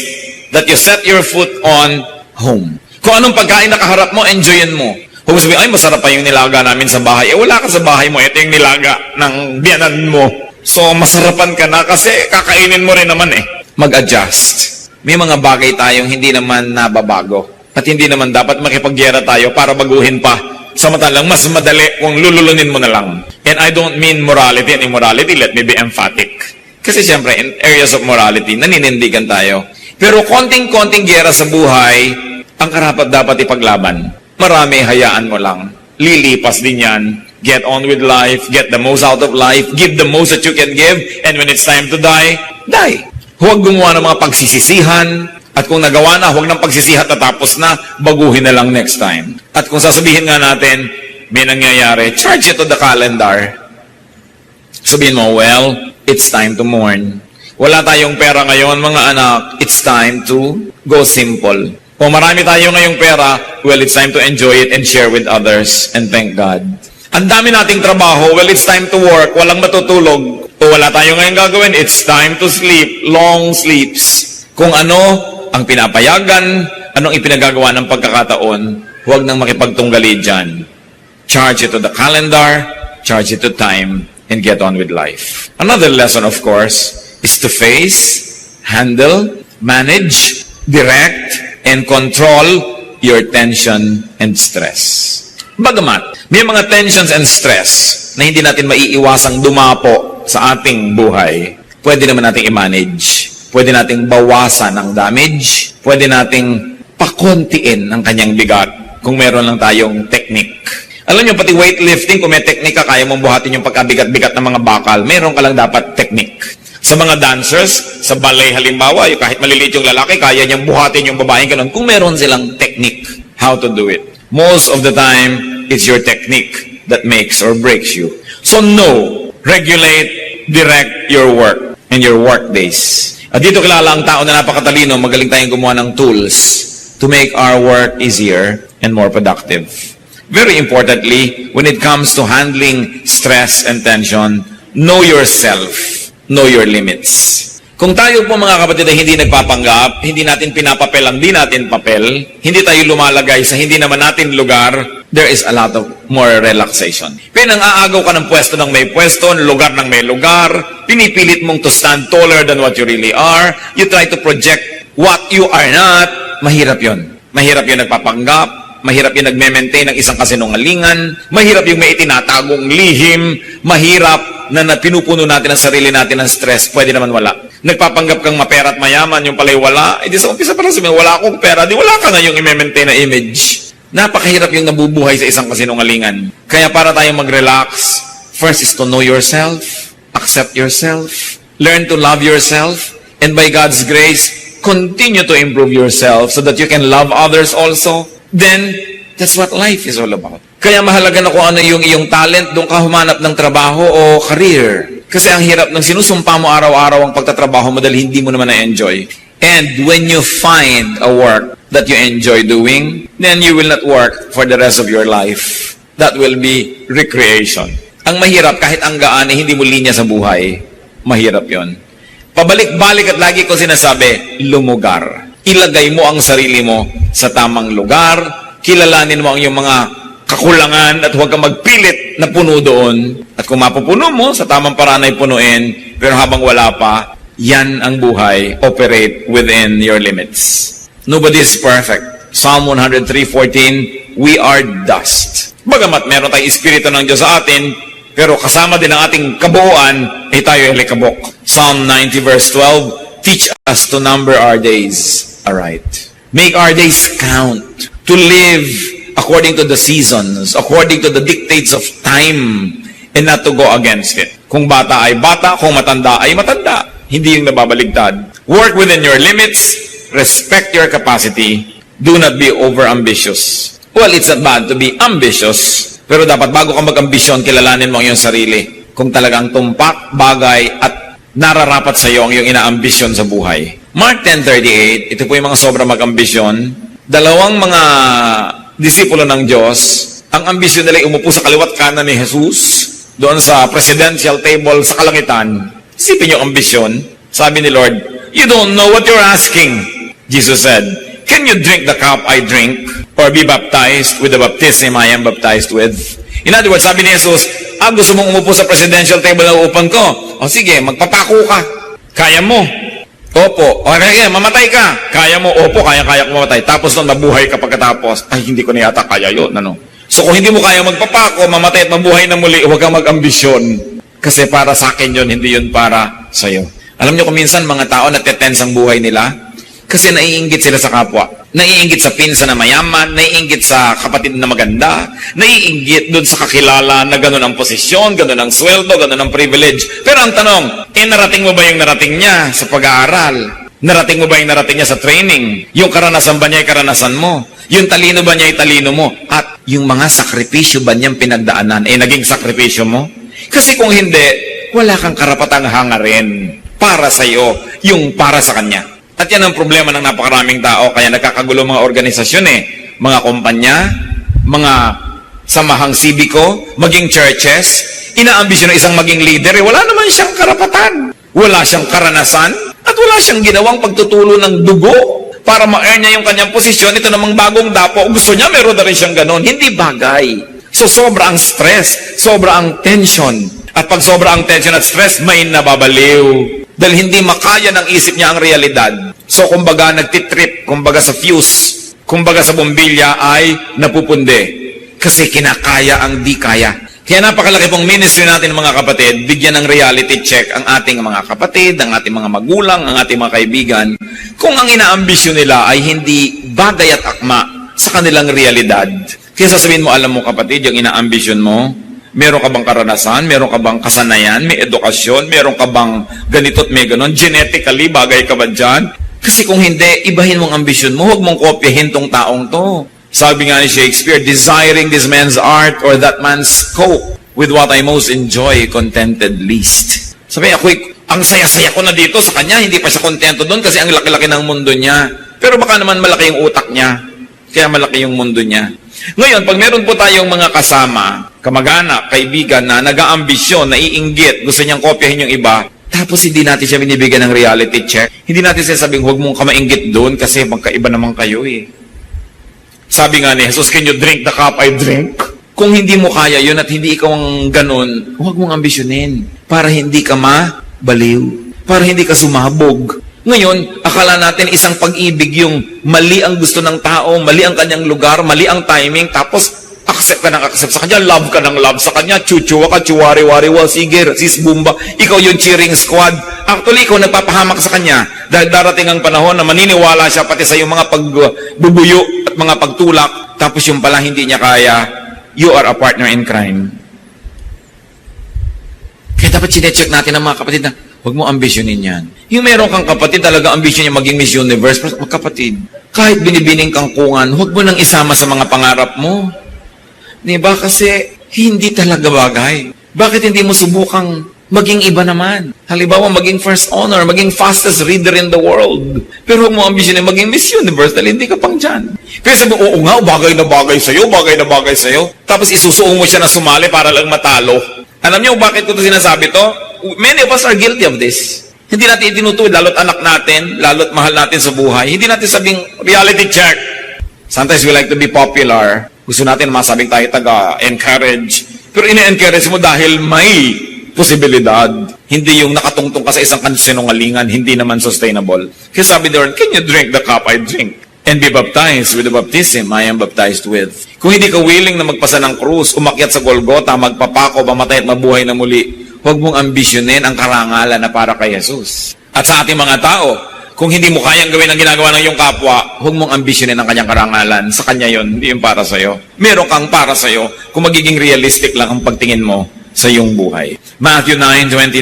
Speaker 1: that you set your foot on home. Kung anong pagkain nakaharap mo, enjoyin mo. Kung sabihin, ay masarap pa yung nilaga namin sa bahay. Wala ka sa bahay mo, ito yung nilaga ng biyanan mo. So, masarapan ka na kasi kakainin mo rin naman Mag-adjust. May mga bagay tayong hindi naman nababago. At hindi naman dapat makipagyera tayo para baguhin pa. Samantalang mas madali kung lululunin mo na lang. And I don't mean morality and immorality. Let me be emphatic. Kasi siyempre, in areas of morality, naninindigan tayo. Pero konting-konting gyera sa buhay, ang karapat dapat ipaglaban. Marami, hayaan mo lang. Lilipas din yan. Get on with life. Get the most out of life. Give the most that you can give. And when it's time to die, die. Huwag gumawa ng mga pagsisisihan. At kung nagawa na, huwag nang pagsisihat na tapos na, baguhin na lang next time. At kung sasabihin nga natin, may nangyayari, charge it to the calendar. Sabihin mo, well, it's time to mourn. Wala tayong pera ngayon, mga anak, it's time to go simple. Kung marami tayo ngayong pera, well, it's time to enjoy it and share with others and thank God. Ang dami nating trabaho, well, it's time to work, walang matutulog. O wala tayo ngayong gagawin, it's time to sleep, long sleeps. Kung ano ang pinapayagan, anong ipinagagawa ng pagkakataon, huwag nang makipagtunggali dyan. Charge it to the calendar, charge it to time, and get on with life. Another lesson, of course, is to face, handle, manage, direct, and control your tension and stress. Bagamat, may mga tensions and stress na hindi natin maiiwasang dumapo sa ating buhay, pwede naman nating i-manage. Pwede nating bawasan ang damage. Pwede nating pakontiin ang kanyang bigat kung meron lang tayong technique. Alam niyo, pati weightlifting, kung may technique ka, kaya mong buhatin yung pagkabigat-bigat ng mga bakal, meron ka lang dapat technique. Sa mga dancers, sa ballet halimbawa, yung kahit maliliit yung lalaki, kaya niyang buhatin yung babaeng ganun, kung meron silang technique how to do it. Most of the time, it's your technique that makes or breaks you. So know, regulate, direct your work and your work days. At dito kilala ang tao na napakatalino, magaling tayong gumawa ng tools to make our work easier and more productive. Very importantly, when it comes to handling stress and tension, know yourself, know your limits. Kung tayo po mga kapatid ay hindi nagpapanggap, hindi natin pinapapel ang di natin papel, hindi tayo lumalagay sa hindi naman natin lugar, there is a lot of more relaxation. Pinang-aagaw ka ng pwesto ng may pwesto, lugar ng may lugar, pinipilit mong to stand taller than what you really are, you try to project what you are not, mahirap yon. Mahirap yung nagpapanggap, mahirap yung nagme-maintain ng isang kasinungalingan, mahirap yung may itinatagong lihim, mahirap na pinupuno natin ang sarili natin ng stress, pwede naman wala. Nagpapanggap kang mapera at mayaman, yung pala'y wala, di sa umpisa pa lang sabihin, wala akong pera, di wala ka na yung i-maintain na image. Napakahirap yung nabubuhay sa isang kasinungalingan. Kaya para tayong mag-relax, first is to know yourself, accept yourself, learn to love yourself, and by God's grace, continue to improve yourself so that you can love others also. Then, that's what life is all about. Kaya mahalaga na kung ano yung iyong talent, doon ka humanap ng trabaho o career. Kasi ang hirap ng sinusumpa mo araw-araw ang pagtatrabaho mo dahil hindi mo naman na-enjoy. And when you find a work that you enjoy doing, then you will not work for the rest of your life. That will be recreation. Ang mahirap, kahit ang gaan ay hindi mo linya sa buhay, mahirap yon. Pabalik-balik at lagi ko sinasabi, lumugar. Ilagay mo ang sarili mo sa tamang lugar, kilalanin mo ang iyong mga kakulangan at huwag kang magpilit na puno doon. At kung mapupuno mo, sa tamang paraan ay punuin, pero habang wala pa, yan ang buhay, operate within your limits. Nobody is perfect. Psalm 103:14, we are dust. Bagamat meron tayong Espiritu ng Diyos sa atin, pero kasama din ang ating kabuuan, ay tayo ay likabok. Psalm 90:12, teach us to number our days aright. Make our days count. To live according to the seasons, according to the dictates of time, and not to go against it. Kung bata ay bata, kung matanda ay matanda. Hindi yung nababaligtad. Work within your limits, respect your capacity, do not be over-ambitious. Well, it's not bad to be ambitious, pero dapat bago ka mag-ambisyon, kilalanin mo ang iyong sarili. Kung talagang tumpak, bagay, at nararapat sa iyo ang iyong inaambisyon sa buhay. Mark 10:38, ito po yung mga sobra mag-ambisyon. Dalawang mga disipulo ng Diyos, ang ambisyon nila ay umupo sa kaliwat kanan ni Jesus, doon sa presidential table sa kalangitan. Isipin yung ambisyon. Sabi ni Lord, you don't know what you're asking. Jesus said, can you drink the cup I drink? Or be baptized with the baptism I am baptized with? In other words, sabi ni Jesus, gusto mong umupo sa presidential table na upan ko? O sige, magpapako ka. Kaya mo? Opo. O kaya, mamatay ka. Kaya mo? Opo, kaya-kaya ko mamatay. Tapos nung mabuhay ka pagkatapos, ay, hindi ko na yata kaya yun. Ano? So kung hindi mo kaya magpapako, mamatay at mabuhay na muli, huwag kang mag-ambisyon. Kasi para sa akin yun, hindi yun para sa'yo. Alam niyo kung minsan mga tao natetense ang buhay nila, kasi naiinggit sila sa kapwa. Naiinggit sa pinsa na mayaman, naiinggit sa kapatid na maganda, naiinggit doon sa kakilala na gano'n ang posisyon, gano'n ang sweldo, gano'n ang privilege. Pero ang tanong, narating mo ba yung narating niya sa pag-aaral? Narating mo ba yung narating niya sa training? Yung karanasan ba niya ay karanasan mo? Yung talino ba niya ay talino mo? At yung mga sakripisyo ba niyang pinagdaanan, naging sakripisyo mo? Kasi kung hindi, wala kang karapatang hangarin para sa iyo, yung para sa kanya. At yan ang problema ng napakaraming tao, kaya nagkakagulo mga organisasyon mga kumpanya, mga samahang sibiko, maging churches, inaambisyon ng isang maging leader, wala naman siyang karapatan, wala siyang karanasan, at wala siyang ginawang pagtutulo ng dugo para ma-earn niya yung kanyang posisyon. Ito namang bagong dapo, gusto niya, meron na rin siyang ganon. Hindi bagay. So sobra ang stress, sobra ang tension. At pag sobra ang tension at stress, may nababaliw. Dahil hindi makaya ng isip niya ang realidad. So kumbaga nagtitrip, kumbaga sa fuse, kumbaga sa bombilya ay napupundi. Kasi kinakaya ang di kaya. Kaya napakalaki pong ministry natin mga kapatid, bigyan ng reality check ang ating mga kapatid, ang ating mga magulang, ang ating mga kaibigan, kung ang inaambisyon nila ay hindi bagay at akma sa kanilang realidad. Kaya sasabihin mo, alam mo kapatid, yung inaambisyon mo, meron ka bang karanasan, meron ka bang kasanayan, may edukasyon, meron ka bang ganito at may ganon, genetically, bagay ka ba dyan? Kasi kung hindi, ibahin mong ambisyon mo, huwag mong kopyahin tong taong to. Sabi nga ni Shakespeare, desiring this man's art or that man's scope with what I most enjoy, contented least. Sabi, ang saya-saya ko na dito sa kanya, hindi pa siya kontento doon kasi ang laki-laki ng mundo niya. Pero baka naman malaki yung utak niya, kaya malaki yung mundo niya. Ngayon, pag meron po tayong mga kasama, kamag-anak, kaibigan na nag-aambisyon, naiinggit, gusto niyang kopyahin yung iba, tapos hindi natin siya binibigyan ng reality check, hindi natin siya sabing, huwag mong kamainggit doon kasi magkaiba naman kayo eh. Sabi nga ni Jesus, can you drink the cup I drink? Kung hindi mo kaya yun at hindi ikaw ang ganun, huwag mong ambisyonin para hindi ka mabaliw, para hindi ka sumabog. Ngayon, akala natin isang pag-ibig yung mali ang gusto ng tao, mali ang kanyang lugar, mali ang timing, tapos accept ka ng accept sa kanya, love ka ng love sa kanya, chuchuwa ka, chuwari-wari, sige, sis bumba, ikaw yung cheering squad. Actually, ikaw nagpapahamak sa kanya dahil darating ang panahon na maniniwala siya pati sa yung mga pagbubuyo at mga pagtulak, tapos yung pala hindi niya kaya, you are a partner in crime. Kaya dapat sinecheck natin ang mga kapatid na, huwag mo ambisyonin yan. Yung meron kang kapatid, talaga ambisyon niya maging Miss Universe, kapatid, kahit binibining kangkungan, huwag mo nang isama sa mga pangarap mo. Diba? Kasi hindi talaga bagay. Bakit hindi mo subukang maging iba naman? Halimbawa, maging first honor, maging fastest reader in the world. Pero huwag mo ambisyonin maging Miss Universe dahil hindi ka pang dyan. Kaya sabi mo, oo nga, bagay na bagay sa'yo, bagay na bagay sa'yo. Tapos isusuong mo siya na sumali para lang matalo. Alam niyo bakit ko ito sinasabi to? Many of us are guilty of this. Hindi natin itinutuwid, lalo't anak natin, lalo't mahal natin sa buhay. Hindi natin sabing reality check. Sometimes we like to be popular. Gusto natin masabing tayo taga-encourage. Pero ine-encourage mo dahil may posibilidad. Hindi yung nakatungtong ka sa isang sinungalingan, hindi naman sustainable. Kaya sabi doon, can you drink the cup I drink? And be baptized with the baptism I am baptized with. Kung hindi ka willing na magpasa ng krus, umakyat sa Golgota, magpapako, mamatay at mabuhay na muli, huwag mong ambisyonin ang karangalan na para kay Jesus. At sa ating mga tao, kung hindi mo kayang gawin ang ginagawa ng iyong kapwa, huwag mong ambisyonin ang kanyang karangalan. Sa kanya yun, hindi yung para sa'yo. Meron kang para sa'yo kung magiging realistic lang ang pagtingin mo sa iyong buhay. Matthew 9:29,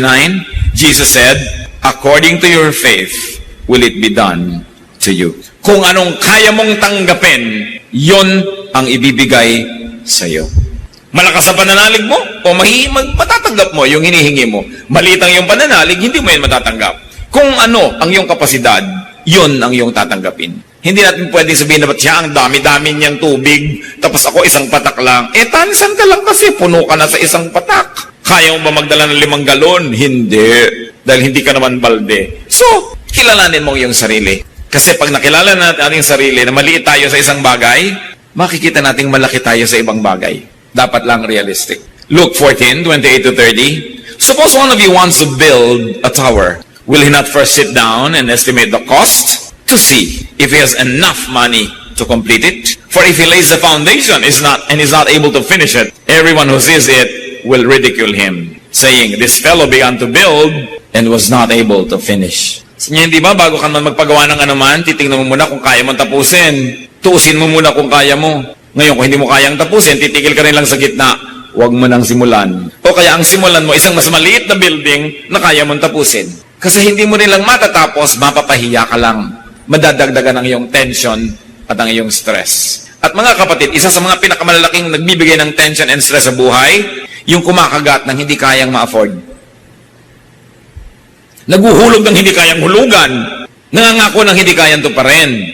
Speaker 1: Jesus said, according to your faith, will it be done to you. Kung anong kaya mong tanggapin, yon ang ibibigay sa'yo. Malakas ang pananalig mo, o matatanggap mo yung hinihingi mo. Maliit ang iyong pananalig, hindi mo yun matatanggap. Kung ano ang iyong kapasidad, yun ang iyong tatanggapin. Hindi natin pwedeng sabihin na ba't siya ang dami-dami niyang tubig, tapos ako isang patak lang. Tansan ka lang kasi, puno ka na sa isang patak. Kaya mo ba magdala ng 5 galon? Hindi. Dahil hindi ka naman balde. So, kilalanin mo yung sarili. Kasi pag nakilala natin ating sarili na maliit tayo sa isang bagay, makikita nating malaki tayo sa ibang bagay. Dapat lang realistic. Luke 14:28-30. Suppose one of you wants to build a tower. Will he not first sit down and estimate the cost to see if he has enough money to complete it? For if he lays the foundation is not able to finish it, everyone who sees it will ridicule him, saying, this fellow began to build and was not able to finish. Hindi ba, bago ka man magpagawa ng anuman, titingnan mo muna kung kaya mo tapusin. Tuusin mo muna kung kaya mo. Ngayon, kung hindi mo kayang tapusin, titigil ka rin lang sa gitna. Huwag mo nang simulan. O kaya ang simulan mo, isang mas maliit na building na kaya mong tapusin. Kasi hindi mo nilang matatapos, mapapahiya ka lang. Madadagdagan ang iyong tension at ang iyong stress. At mga kapatid, isa sa mga pinakamalalaking nagbibigay ng tension and stress sa buhay, yung kumakagat ng hindi kayang ma-afford. Naguhulog ng hindi kayang hulugan. Nangangako ng hindi kayang tuparin.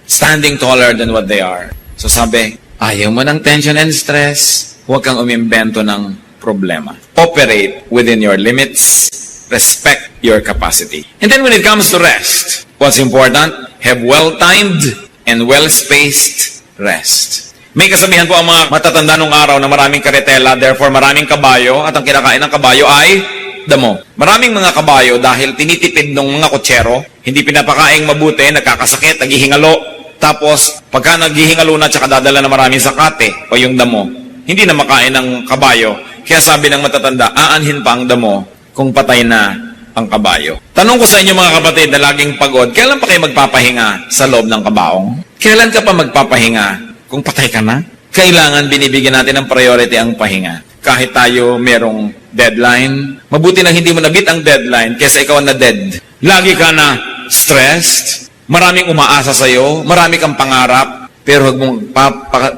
Speaker 1: Standing taller than what they are. So sabi, ayaw mo ng tension and stress, huwag kang umimbento ng problema. Operate within your limits. Respect your capacity. And then when it comes to rest, what's important? Have well-timed and well-spaced rest. May kasabihan po ang mga matatanda nung araw na maraming karetela, therefore maraming kabayo, at ang kinakain ng kabayo ay damo. Maraming mga kabayo dahil tinitipid ng mga kutsero, hindi pinapakaing mabuti, nagkakasakit, naghihingalo, tapos pagka naghihingalo na tsaka dadala na maraming sakate o yung damo, hindi na makain ng kabayo. Kaya sabi ng matatanda, aanhin pa ang damo kung patay na ang kabayo. Tanong ko sa inyo mga kapatid na laging pagod, kailan pa kayo magpapahinga sa loob ng kabaong? Kailan ka pa magpapahinga kung patay ka na? Kailangan binibigyan natin ng priority ang pahinga. Kahit tayo merong deadline, mabuti na hindi mo nabit ang deadline kaysa ikaw na dead. Lagi ka na stressed, maraming umaasa sa'yo, marami kang pangarap, pero huwag mong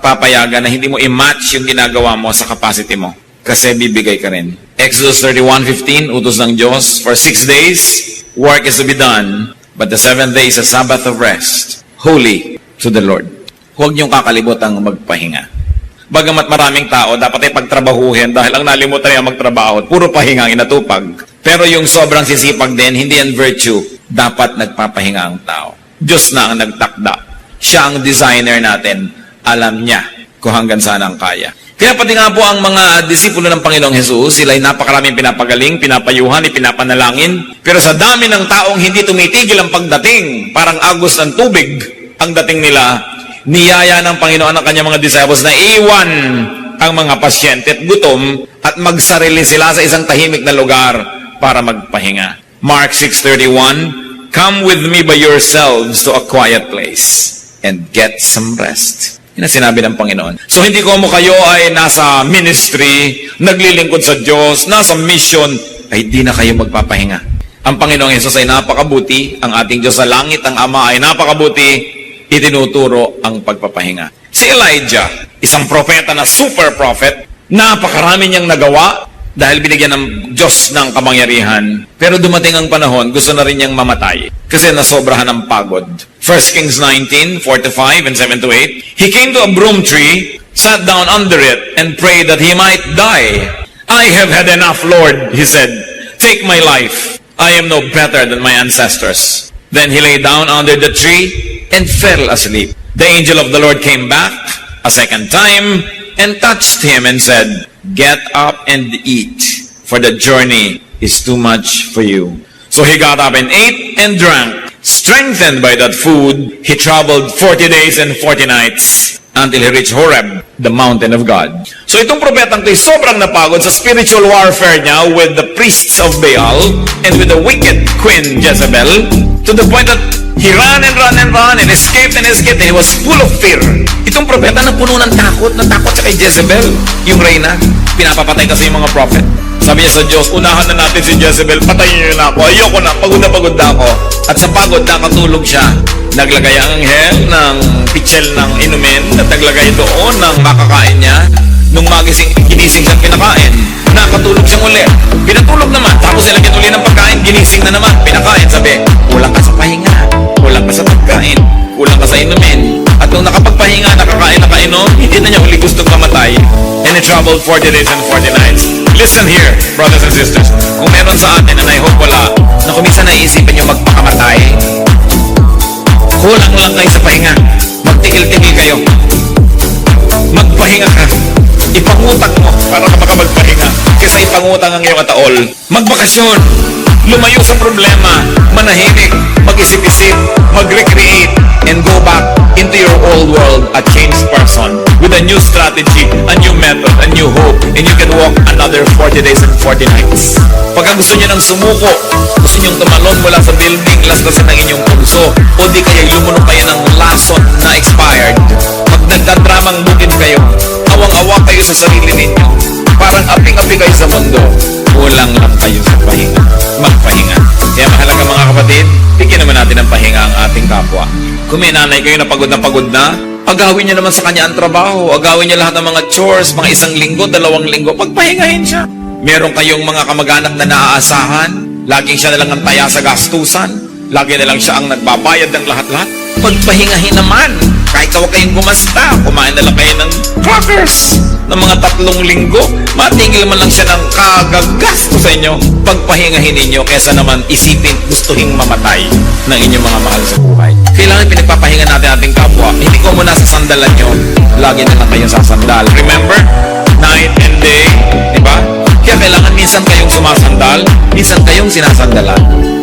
Speaker 1: papayagan na hindi mo i-match yung ginagawa mo sa capacity mo. Kasi bibigay ka rin. Exodus 31:15, utos ng Diyos, for 6 days, work is to be done, but the 7th day is a Sabbath of rest, holy to the Lord. Huwag niyong kakalimutan magpahinga. Bagamat maraming tao, dapat ay pagtrabahuhin dahil ang nalimutan niya magtrabaho, puro pahinga ang inatupag. Pero yung sobrang sisipag din, hindi yan virtue. Dapat nagpapahinga ang tao. Diyos na ang nagtakda. Siya ang designer natin. Alam niya kung hanggang saan ang kaya. Kaya pati nga po ang mga disipulo ng Panginoong Hesus, sila ay napakaraming pinapagaling, pinapayuhan, ipinapanalangin. Pero sa dami ng taong hindi tumitigil ang pagdating, parang agos ng tubig ang dating nila, niyaya ng Panginoon ang kanyang mga disciples na iwan ang mga pasyente at gutom at magsarili sila sa isang tahimik na lugar para magpahinga. Mark 6:31, come with me by yourselves to a quiet place and get some rest. Yan ang sinabi ng Panginoon. So hindi ko mo kayo ay nasa ministry, naglilingkod sa Diyos, nasa mission, ay di na kayo magpapahinga. Ang Panginoong Hesus ay napakabuti, ang ating Diyos sa langit, ang Ama ay napakabuti, itinuturo ang pagpapahinga. Si Elijah, isang propeta na super prophet, napakarami niyang nagawa dahil binigyan ng Diyos ng kamangyarihan. Pero dumating ang panahon, gusto na rin niyang mamatay kasi nasobrahan ng pagod. 1 Kings 19:4-5 and 7-8, he came to a broom tree, sat down under it, and prayed that he might die. I have had enough, Lord, he said. Take my life. I am no better than my ancestors. Then he lay down under the tree and fell asleep. The angel of the Lord came back a second time and touched him and said, get up and eat, for the journey is too much for you. So he got up and ate and drank. Strengthened by that food, he traveled 40 days and 40 nights until he reached Horeb, the mountain of God. So itong propetang ito ay sobrang napagod sa spiritual warfare niya with the priests of Baal and with the wicked queen Jezebel, to the point that he ran and ran and ran and escaped and escaped, and he was full of fear. Itong propeta na puno ng takot siya kay Jezebel, yung reyna. Pinapapatay kasi yung mga prophet. Sabi niya sa Diyos, unahan na natin si Jezebel, patayin niyo na ako, ayoko na pagod na ako. At sa pagod, nakatulog siya. Naglagay ang anghel ng pitchel ng inumin at naglagay doon ng makakain niya. Nung magising, ginising siyang pinakain. Nakatulog siyang uli. Pinatulog naman. Tapos nilagyan uli ng pagkain, ginising na naman. Pinakain. Sabi, kulang ka sa pahinga. Kulang ka sa pagkain. Kulang ka sa inumin. At nung nakapagpahinga, nakakain, nakainom, hindi na niya uli gustong mamatay. And he traveled 40 days and 40 nights. Listen here, brothers and sisters. Kung meron sa atin, and I hope wala, na kung minsan naisipin niyo magpakamatay, kulang lang kayo sa pahinga. Magtigil-tigil kayo. Magpahinga ka. Ipangutang mo para ka makapagpahinga. Kesa ipangutang ang iyong ataol. Magbakasyon. Lumayo sa problema. Manahimik. Mag-isip-isip. Mag-recreate. And go back into your old world a changed person with a new strategy, a new method, a new hope, and you can walk another 40 days and 40 nights. Pagka gusto niyo nang sumuko, gusto niyo tumalon mula sa building, lastasan ng inyong pulso, o di kaya lumunok kayo ng lason na expired, magdadramang bukid kayo, awang-awa kayo sa sarili ninyo, parang aping-api kayo sa mundo, kulang lang kayo sa pahinga. Magpahinga. Kaya mahalaga mga kapatid, bigyan naman natin ng pahinga ang ating kapwa. Kung may nanay kayo na, agawin niyo naman sa kanya ang trabaho, agawin niyo lahat ng mga chores, mga 1 linggo, 2 linggo, pagpahingahin siya. Meron kayong mga kamag-anak na naaasahan, laging siya na lang ang taya sa gastusan, lagi na lang siya ang nagbabayad ng lahat-lahat. Pagpahingahin naman, kahit huwag kayong gumasta, kumain na lang kayo ng crackers. ng mga 3 linggo, matigil man lang siya ng kagagasto sa inyo. Pagpahingahin ninyo kesa naman isipin gustuhing mamatay ng inyong mga mahal sa buhay. Kailangan pinagpapahinga natin ating kapwa. Hindi ko muna sasandalan nyo. Lagi na lang kayong sasandal. Remember? Night and day. Diba? Kaya kailangan minsan kayong sumasandal, minsan kayong sinasandalan.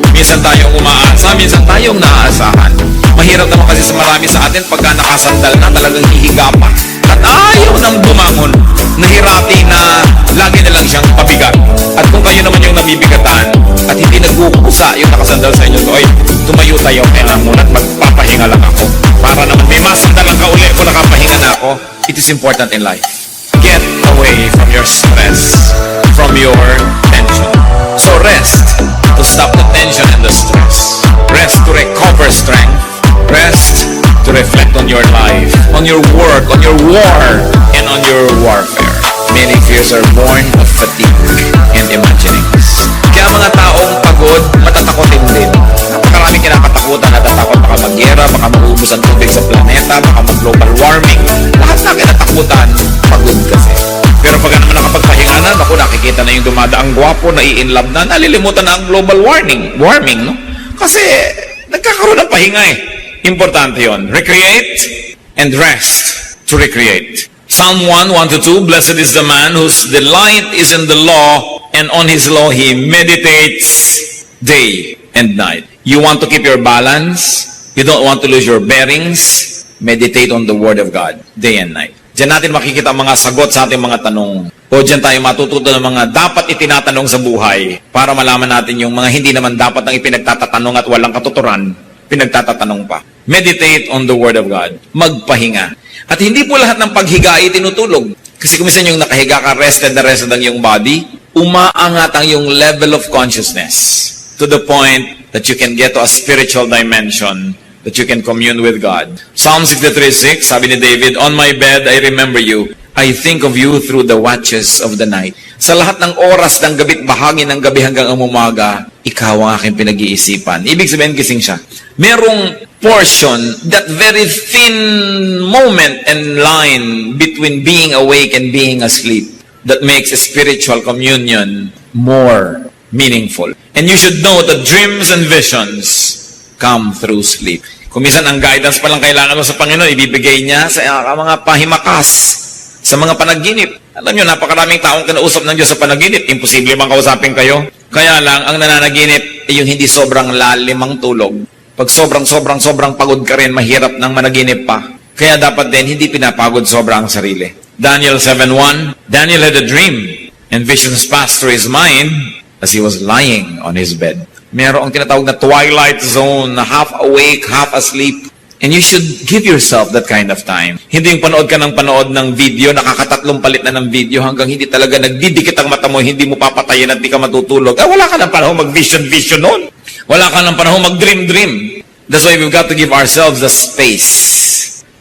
Speaker 1: Minsan tayong umaasa, minsan tayong naaasahan. Mahirap naman kasi sa marami sa atin pagka nakasandal na talagang hihiga pa. At ayaw nang bumangon. Nahirati na lagi na lang siyang pabigat. At kung kayo naman yung nabibigatan at hindi nagkukusa yung nakasandal sa inyo, oy, tumayo tayo, kailangan muna at magpapahinga lang ako. Para naman may masandalan ka uli kung nakapahinga na ako. It is important in life. Get away from your stress, from your tension. So rest to stop the tension and the stress. Rest to recover strength. Rest to reflect on your life, on your work, on your war, and on your warfare. Many fears are born of fatigue and imaginings. Kaya mga taong pagod, matatakotin din. Napakaraming kinakatakutan, natatakot baka magyera, baka maubos ang tubig sa planeta, baka mag-global warming. Lahat na kinatakutan, pagod kasi. Pero pag naman nakapagpahinga na, naku, nakikita na yung dumadaang gwapo, nai-inlove na, nalilimutan na ang global warming, no? Kasi nagkakaroon ng pahinga eh. Importante yon. Recreate and rest to recreate. Psalm 1, 1-2, Blessed is the man whose delight is in the law, and on his law he meditates day and night. You want to keep your balance? You don't want to lose your bearings? Meditate on the Word of God day and night. Diyan natin makikita ang mga sagot sa ating mga tanong. O diyan tayo matututo ng mga dapat itinatanong sa buhay para malaman natin yung mga hindi naman dapat nang ipinagtatatanong at walang katuturan, pinagtatatanong pa. Meditate on the Word of God. Magpahinga. At hindi po lahat ng paghiga ay tinutulog. Kasi kung minsan yung nakahiga ka, rested na rested ang iyong body, umaangat ang iyong level of consciousness to the point that you can get to a spiritual dimension that you can commune with God. Psalm 63:6, sabi ni David, On my bed I remember you. I think of you through the watches of the night. Sa lahat ng oras ng gabi't bahagi ng gabi hanggang ang umaga, ikaw ang aking pinag-iisipan. Ibig sabihin gising siya. Merong portion, that very thin moment and line between being awake and being asleep that makes a spiritual communion more meaningful. And you should know that dreams and visions come through sleep. Kung minsan ang guidance pa lang kailangan mo sa Panginoon, ibibigay niya sa mga pahimakas, sa mga panaginip. Alam nyo, napakaraming taong kinausap ng Diyos sa panaginip. Imposible mang kausapin kayo. Kaya lang, ang nananaginip ay yung hindi sobrang lalim ang tulog. Pag sobrang pagod ka rin, mahirap nang managinip pa. Kaya dapat din, hindi pinapagod sobra ang sarili. Daniel 7:1, Daniel had a dream, and visions passed through his mind as he was lying on his bed. Merong tinatawag na twilight zone, na half awake, half asleep. And you should give yourself that kind of time. Hindi yung panood ka ng panood ng video, nakakatatlong palit na ng video hanggang hindi talaga nagdidikit ang mata mo, hindi mo papatayin at di ka matutulog. Wala ka ng panahon mag-vision noon. Wala ka ng panahon mag-dream. That's why we've got to give ourselves the space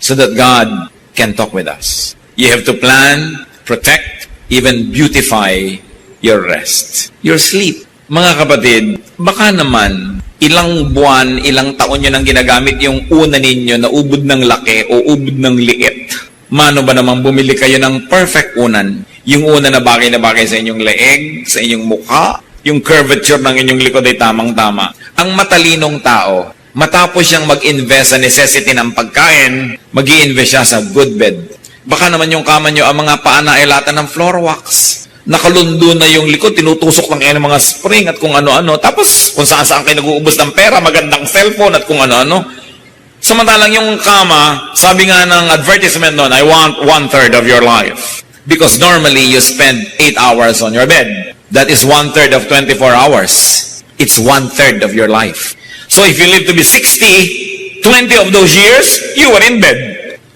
Speaker 1: so that God can talk with us. You have to plan, protect, even beautify your rest, your sleep. Mga kapatid, baka naman ilang buwan, ilang taon nyo nang ginagamit yung una ninyo na ubod ng laki o ubod ng liit. Mano ba namang bumili kayo ng perfect unan? Yung una na bagay sa inyong leeg, sa inyong mukha, yung curvature ng inyong likod ay tamang-tama. Ang matalinong tao, matapos siyang mag-invest sa necessity ng pagkain, mag-i-invest siya sa good bed. Baka naman yung kama nyo, ang mga paa na ay lata ng floor wax. Nakalundo na yung likod, tinutusok lang kayo ng mga spring at kung ano-ano. Tapos, kung saan-saan kayo nag-uubos ng pera, magandang cellphone at kung ano-ano. Samantalang yung kama, sabi nga ng advertisement noon, I want 1/3 of your life. Because normally, you spend 8 hours on your bed. That is 1/3 of 24 hours. It's 1/3 of your life. So if you live to be 60, 20 of those years, you were in bed.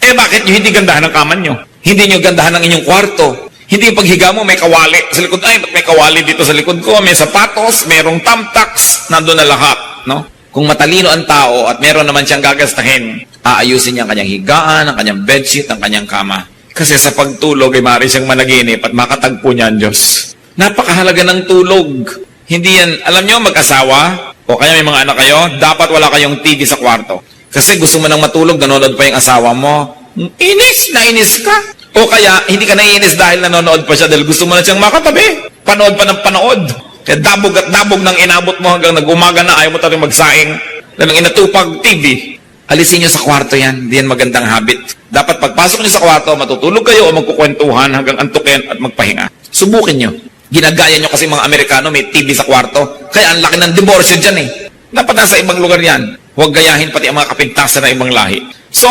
Speaker 1: Bakit nyo hindi gandahan ang kama nyo? Hindi nyo gandahan ang inyong kwarto? Hindi yung paghiga mo, may kawali sa likod. Ay, may kawali dito sa likod ko. May sapatos, merong thumbtacks. Nandun na lahat, no? Kung matalino ang tao at meron naman siyang gagastahin, aayusin niya ang kanyang higaan, ang kanyang bedsheet, ang kanyang kama. Kasi sa pagtulog ay maaari siyang managinip at makatagpo niya ang Diyos. Napakahalaga ng tulog. Hindi yan, alam niyo, mag-asawa, o kaya may mga anak kayo, dapat wala kayong TV sa kwarto. Kasi gusto mo nang matulog, nanonood pa yung asawa mo. Inis na inis ka. O O kaya, hindi ka naiinis dahil nanonood pa siya dahil gusto mo na siyang makatabi. Panood pa ng panood. Kaya dabog at dabog nang inabot mo hanggang nag-umaga na ayaw mo tayo magsaing. Dahil ang inatupag TV. Alisin nyo sa kwarto yan. Hindi yan magandang habit. Dapat pagpasok nyo sa kwarto, matutulog kayo o magkukwentuhan hanggang antukin at magpahinga. Subukin nyo. Ginagaya nyo kasi mga Amerikano may TV sa kwarto. Kaya ang laki ng diborsyo dyan eh. Dapat nasa ibang lugar yan. Huwag gayahin pati ang mga kapintasan na ibang lahi. So,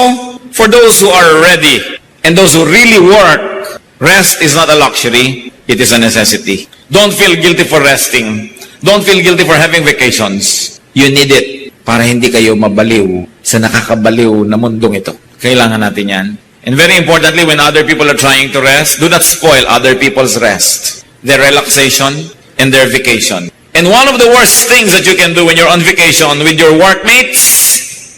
Speaker 1: for those who are ready and those who really work, rest is not a luxury. It is a necessity. Don't feel guilty for resting. Don't feel guilty for having vacations. You need it para hindi kayo mabaliw sa nakakabaliw na mundong ito. Kailangan natin yan. And very importantly, when other people are trying to rest, do not spoil other people's rest, their relaxation, and their vacation. And one of the worst things that you can do when you're on vacation with your workmates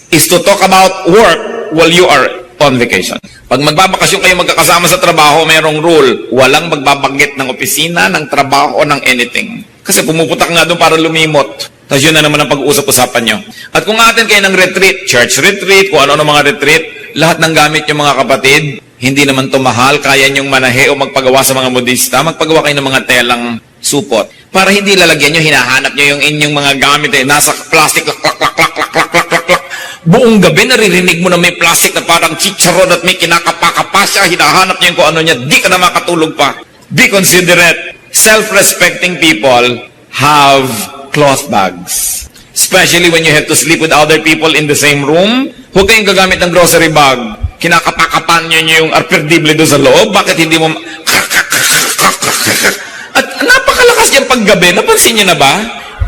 Speaker 1: is to talk about work while you are on vacation. Pag magbabakasyon kayo magkakasama sa trabaho, mayroong rule. Walang magbabanggit ng opisina, ng trabaho, o ng anything. Kasi pumupunta ka nga doon para lumimot. Tapos yun na naman ang pag-uusap-usapan nyo. At kung atin kayo ng retreat, church retreat, kung ano-ano mga retreat, lahat ng gamit yung mga kapatid, hindi naman to mahal, kaya nyong manahe o magpagawa sa mga modista, magpagawa kayo ng mga telang supot. Para hindi lalagyan nyo, hinahanap nyo yung inyong mga gamit, nasa plastic, klak, klak, klak, klak, klak, klak, klak, klak, klak. Buong gabi, naririnig mo na may plastic na parang chicharon at may kinakapakapa siya, hinahanap nyo yung kung ano niya, di ka na makatulog pa. Be considerate. Self-respecting people have cloth bags. Especially when you have to sleep with other people in the same room. Huwag kayong gagamit ng grocery bag. Kinakapakapan nyo yung arperdible doon sa loob. Bakit hindi mo... At napakalakas niyang paggabi. Napansin nyo na ba?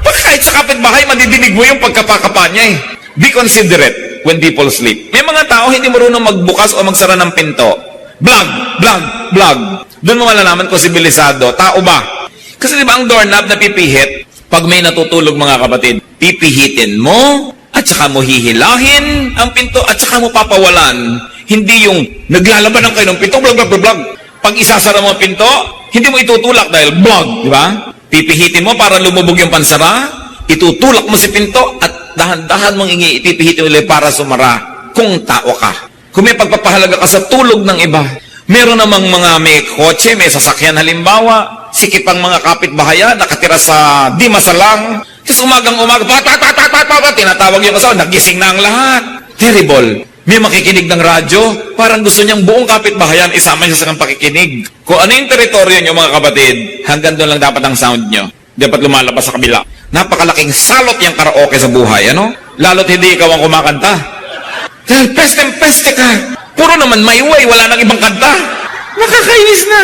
Speaker 1: Baka kahit sa kapitbahay, madidinig mo yung pagkapakapa niya eh. Be considerate when people sleep. May mga tao hindi marunong magbukas o magsara ng pinto. Blag! Blag! Blag! Doon mo malalaman kung sibilisado. Tao ba? Kasi di ba ang doorknob na pipihit? Pag may natutulog mga kapatid, pipihitin mo, at saka mo hihilahin ang pinto, at saka mo papawalan. Hindi yung naglalaban ng kayo ng pinto, blag, blag, blag, blag. Pag isasara mo ang pinto, hindi mo itutulak dahil blag, di ba? Pipihitin mo para lumubog yung pansara, itutulak mo si pinto, at dahan-dahan mong ipipihitin ulit para sumara kung tao ka. Kung may pagpapahalaga ka sa tulog ng iba, meron namang mga may kotse, may sasakyan halimbawa, sikip ang mga kapitbahayan, nakatira sa di masalang, tapos umagang-umaga, tinatawag yung asawa, nagising na ang lahat. Terrible. May makikinig ng radyo, parang gusto niyang buong kapitbahayan isama niya sa pakikinig. Kung ano yung teritoryo niyo mga kapatid, hanggang doon lang dapat ang sound niyo. Dapat lumalabas sa kabila. Napakalaking salot yung karaoke sa buhay, ano? Lalo't hindi ikaw ang kumakanta. Dahil peste ka. Puro naman my way, wala nang ibang kanta. Nakakainis na.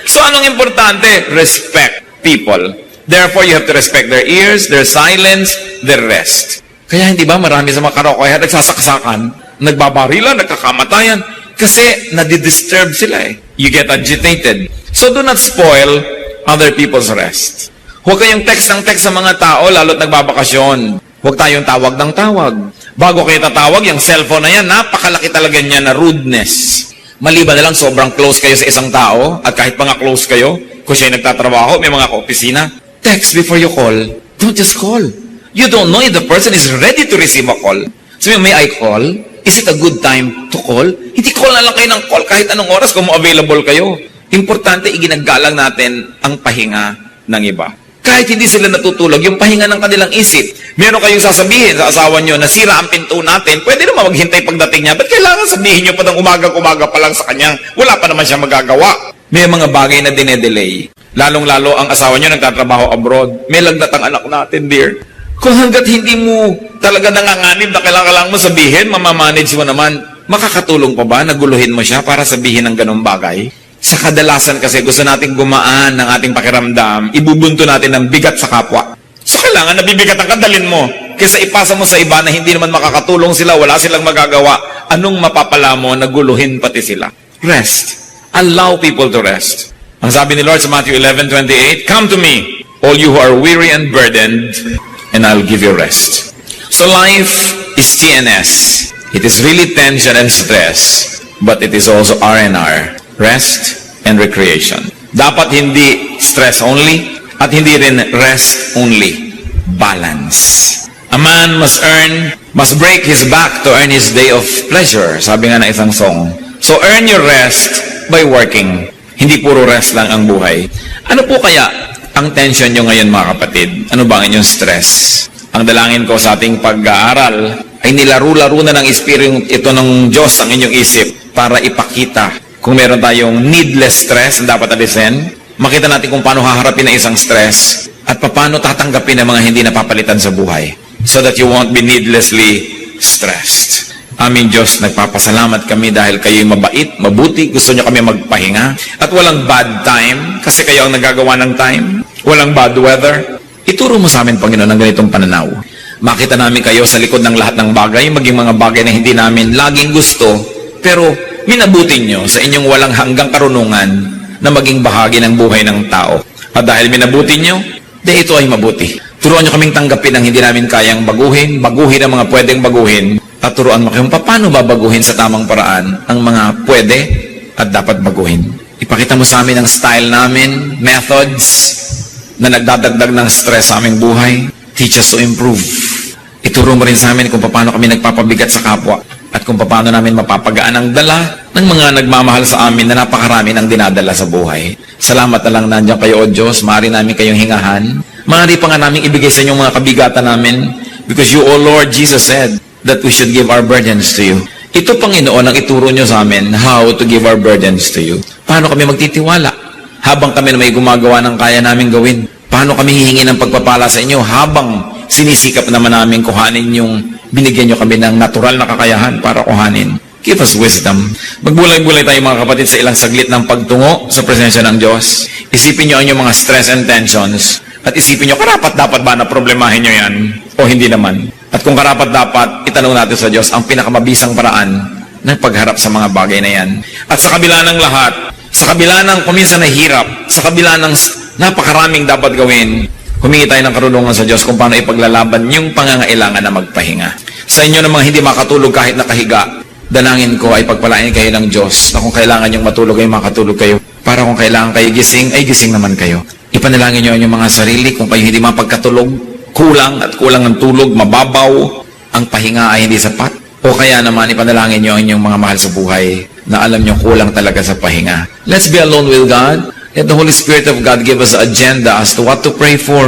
Speaker 1: So anong importante? Respect people. Therefore, you have to respect their ears, their silence, their rest. Kaya hindi ba marami sa mga karaoke nagsasaksakan, nagbabarilan, nagkakamatayan, kasi nadidisturb sila eh. You get agitated. So do not spoil other people's rest. Huwag kayong text ng text sa mga tao, lalo't nagbabakasyon. Huwag tayong tawag ng tawag. Bago kayo tatawag, yung cellphone na yan, napakalaki talaga niya na rudeness. Maliban na lang sobrang close kayo sa isang tao, at kahit mga close kayo, kung siya'y nagtatrabaho, may mga kaopisina, text before you call. Don't just call. You don't know if the person is ready to receive a call. So may I call? Is it a good time to call? Hindi call na lang kayo ng call kahit anong oras kung available kayo. Importante, iginagalang natin ang pahinga ng iba. Kahit hindi sila natutulog, yung pahinga ng kanilang isip. Meron kayong sasabihin sa asawa nyo, nasira ang pinto natin, pwede naman maghintay pagdating niya. Ba't kailangan sabihin nyo pa ng umaga-umaga pa lang sa kanya? Wala pa naman siya magagawa. May mga bagay na dinedelay. Lalong-lalo ang asawa nyo nagtatrabaho abroad. May lagnat ang anak natin, dear. Kung hanggat hindi mo talaga nanganganib na kailangan mo sabihin, mamamanage mo naman, makakatulong pa ba na guluhin mo siya para sabihin ng ganong bagay? Sa kadalasan kasi gusto nating gumaan ng ating pakiramdam, ibubunto natin ng bigat sa kapwa. So kailangan nabibigat ang kadalin mo kaysa ipasa mo sa iba na hindi naman makakatulong sila, wala silang magagawa. Anong mapapala mo na guluhin pati sila? Rest. Allow people to rest. Ang sabi ni Lord sa Matthew 11:28, "Come to me, all you who are weary and burdened, and I'll give you rest." So life is TNS. It is really tension and stress, but it is also R&R. Rest and recreation. Dapat hindi stress only at hindi rin rest only. Balance. A man must break his back to earn his day of pleasure. Sabi nga na isang song. So earn your rest, by working. Hindi puro rest lang ang buhay. Ano po kaya ang tension nyo ngayon mga kapatid? Ano ba ang inyong stress? Ang dalangin ko sa ating pag-aaral ay nilaro-laro na ng Espiritu ito ng Diyos ang inyong isip para ipakita kung meron tayong needless stress na dapat alisin, makita natin kung paano haharapin ang isang stress at paano tatanggapin ang mga hindi napapalitan sa buhay so that you won't be needlessly stressed. Aming Diyos, nagpapasalamat kami dahil kayo'y mabait, mabuti, gusto nyo kami magpahinga at walang bad time kasi kayo ang nagagawa ng time, walang bad weather. Ituro mo sa amin, Panginoon, ang ganitong pananaw. Makita namin kayo sa likod ng lahat ng bagay, maging mga bagay na hindi namin laging gusto, pero minabuti nyo sa inyong walang hanggang karunungan na maging bahagi ng buhay ng tao. At dahil minabuti nyo, ito ay mabuti. Turuan nyo kaming tanggapin ang hindi namin kayang baguhin ang mga pwedeng baguhin, at turuan mo kayong paano babaguhin sa tamang paraan ang mga pwede at dapat baguhin. Ipakita mo sa amin ang style namin, methods, na nagdadagdag ng stress sa aming buhay. Teach us to improve. Ituro mo rin sa amin kung paano kami nagpapabigat sa kapwa at kung paano namin mapapagaan ang dala ng mga nagmamahal sa amin na napakarami ng dinadala sa buhay. Salamat na lang nandiyan kayo, O Diyos. Maaari namin kayong hingahan. Maaari pa nga namin ibigay sa inyong mga kabigatan namin because you, O Lord Jesus, said that we should give our burdens to you. Ito, Panginoon, ang ituro nyo sa amin how to give our burdens to you. Paano kami magtitiwala habang kami na may gumagawa ng kaya namin gawin? Paano kami hihingi ng pagpapala sa inyo habang sinisikap naman namin kuhanin yung binigyan nyo kami ng natural na kakayahan para kuhanin? Give us wisdom. Magbulay-bulay tayo mga kapatid sa ilang saglit ng pagtungo sa presensya ng Diyos. Isipin nyo ang inyong mga stress and tensions at isipin nyo, karapat-dapat ba na problemahin nyo yan o hindi naman? At kung karapat-dapat, itanong natin sa Diyos ang pinakamabisang paraan ng pagharap sa mga bagay na yan. At sa kabila ng lahat, sa kabila ng kuminsan na hirap, sa kabila ng napakaraming dapat gawin, humingi tayo ng karunungan sa Diyos kung paano ipaglalaban yung pangangailangan na magpahinga. Sa inyo namang hindi makatulog kahit nakahiga, dalangin ko ay pagpalain kayo ng Diyos na kung kailangan yung matulog ay makatulog kayo. Para kung kailangan kayo gising, ay gising naman kayo. Ipanalangin nyo ang mga sarili kung kayo hindi mapagkatulog, kulang ang tulog, mababaw, ang pahinga ay hindi sapat. O kaya naman ipanalangin nyo ang inyong mga mahal sa buhay na alam nyo kulang talaga sa pahinga. Let's be alone with God. Let the Holy Spirit of God give us an agenda as to what to pray for.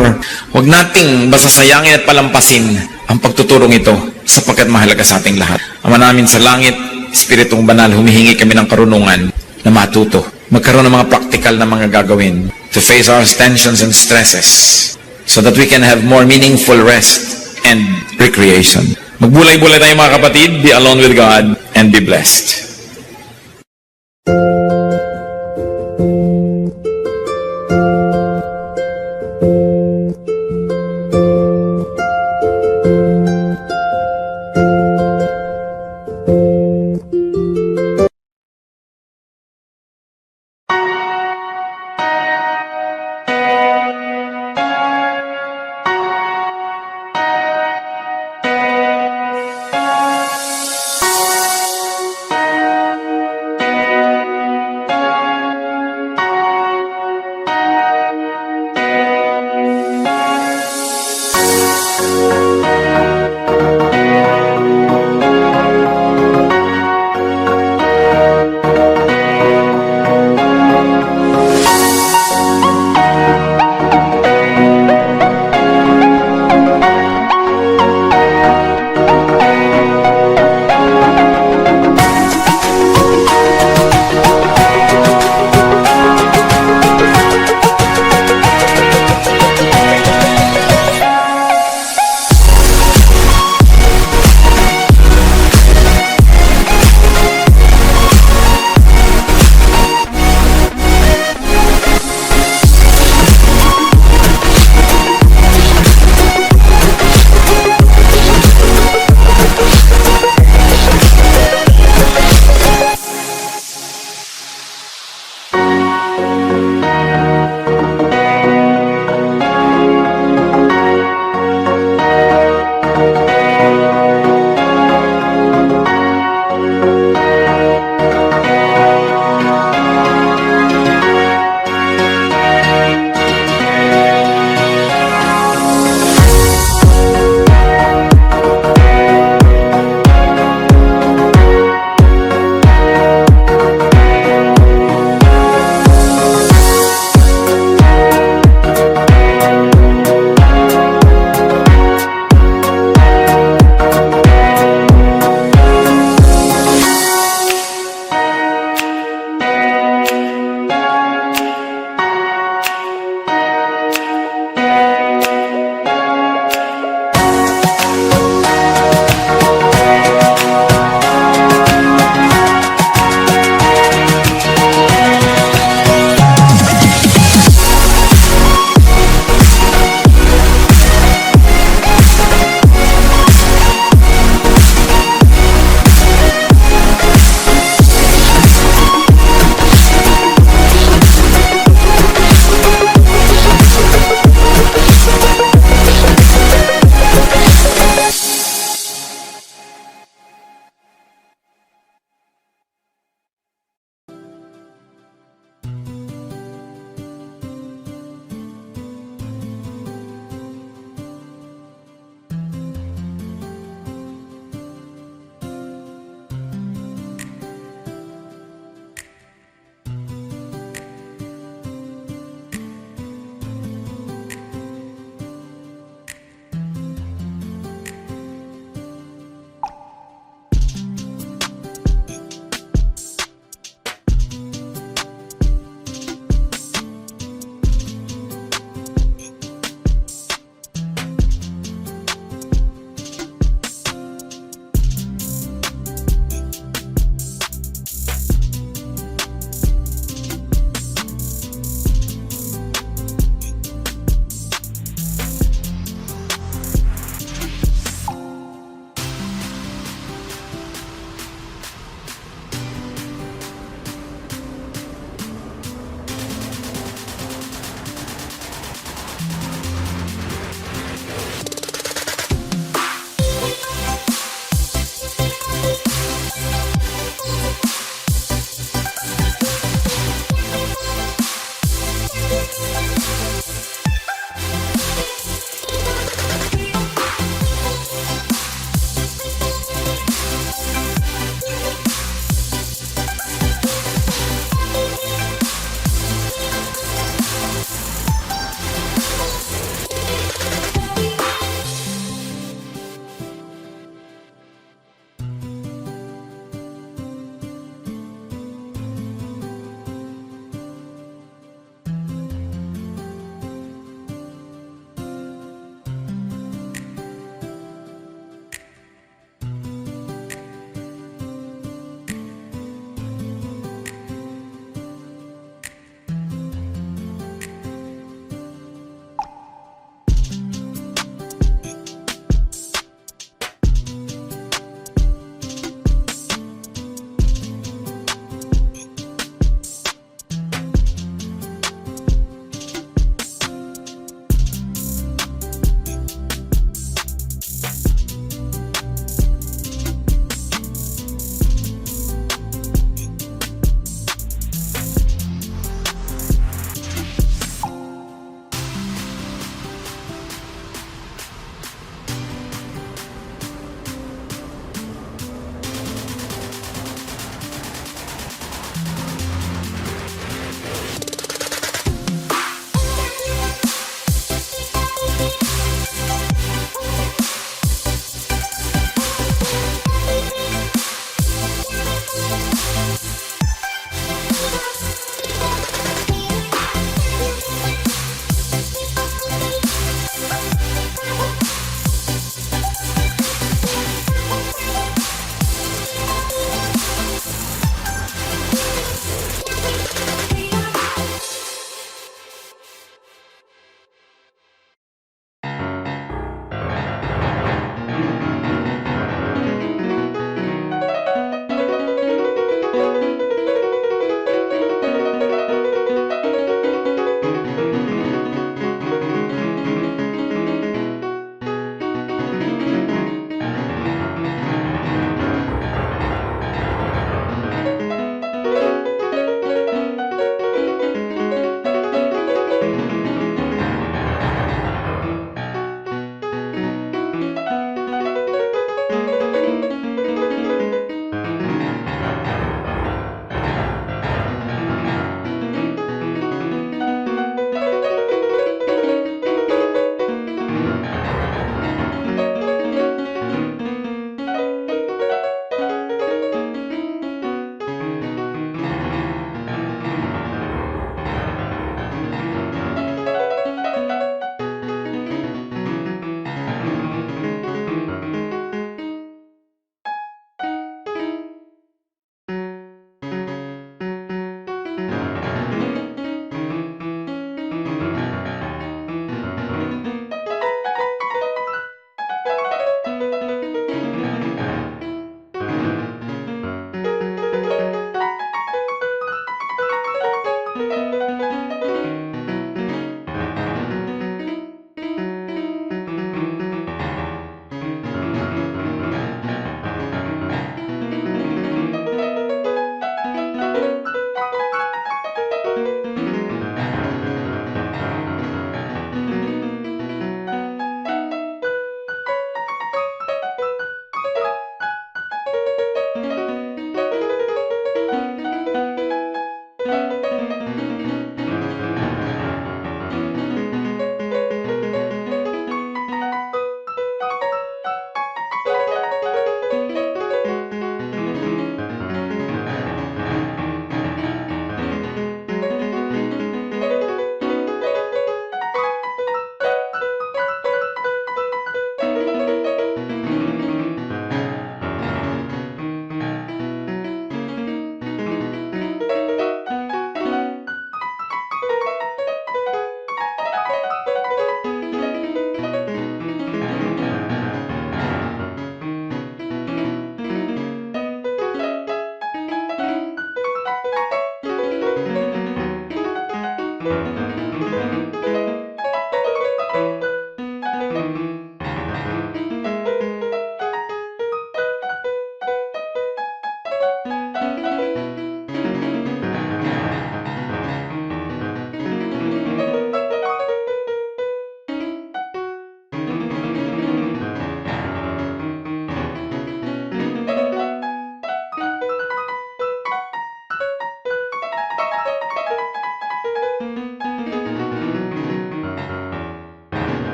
Speaker 1: Huwag nating basta sayangin at palampasin ang pagtuturong ito sapagkat mahalaga sa ating lahat. Ama namin sa langit, Espiritong Banal, humihingi kami ng karunungan na matuto. Magkaroon ng mga practical na mga gagawin to face our tensions and stresses so that we can have more meaningful rest and recreation. Magbulay-bulay tayo mga kapatid. Be alone with God and be blessed.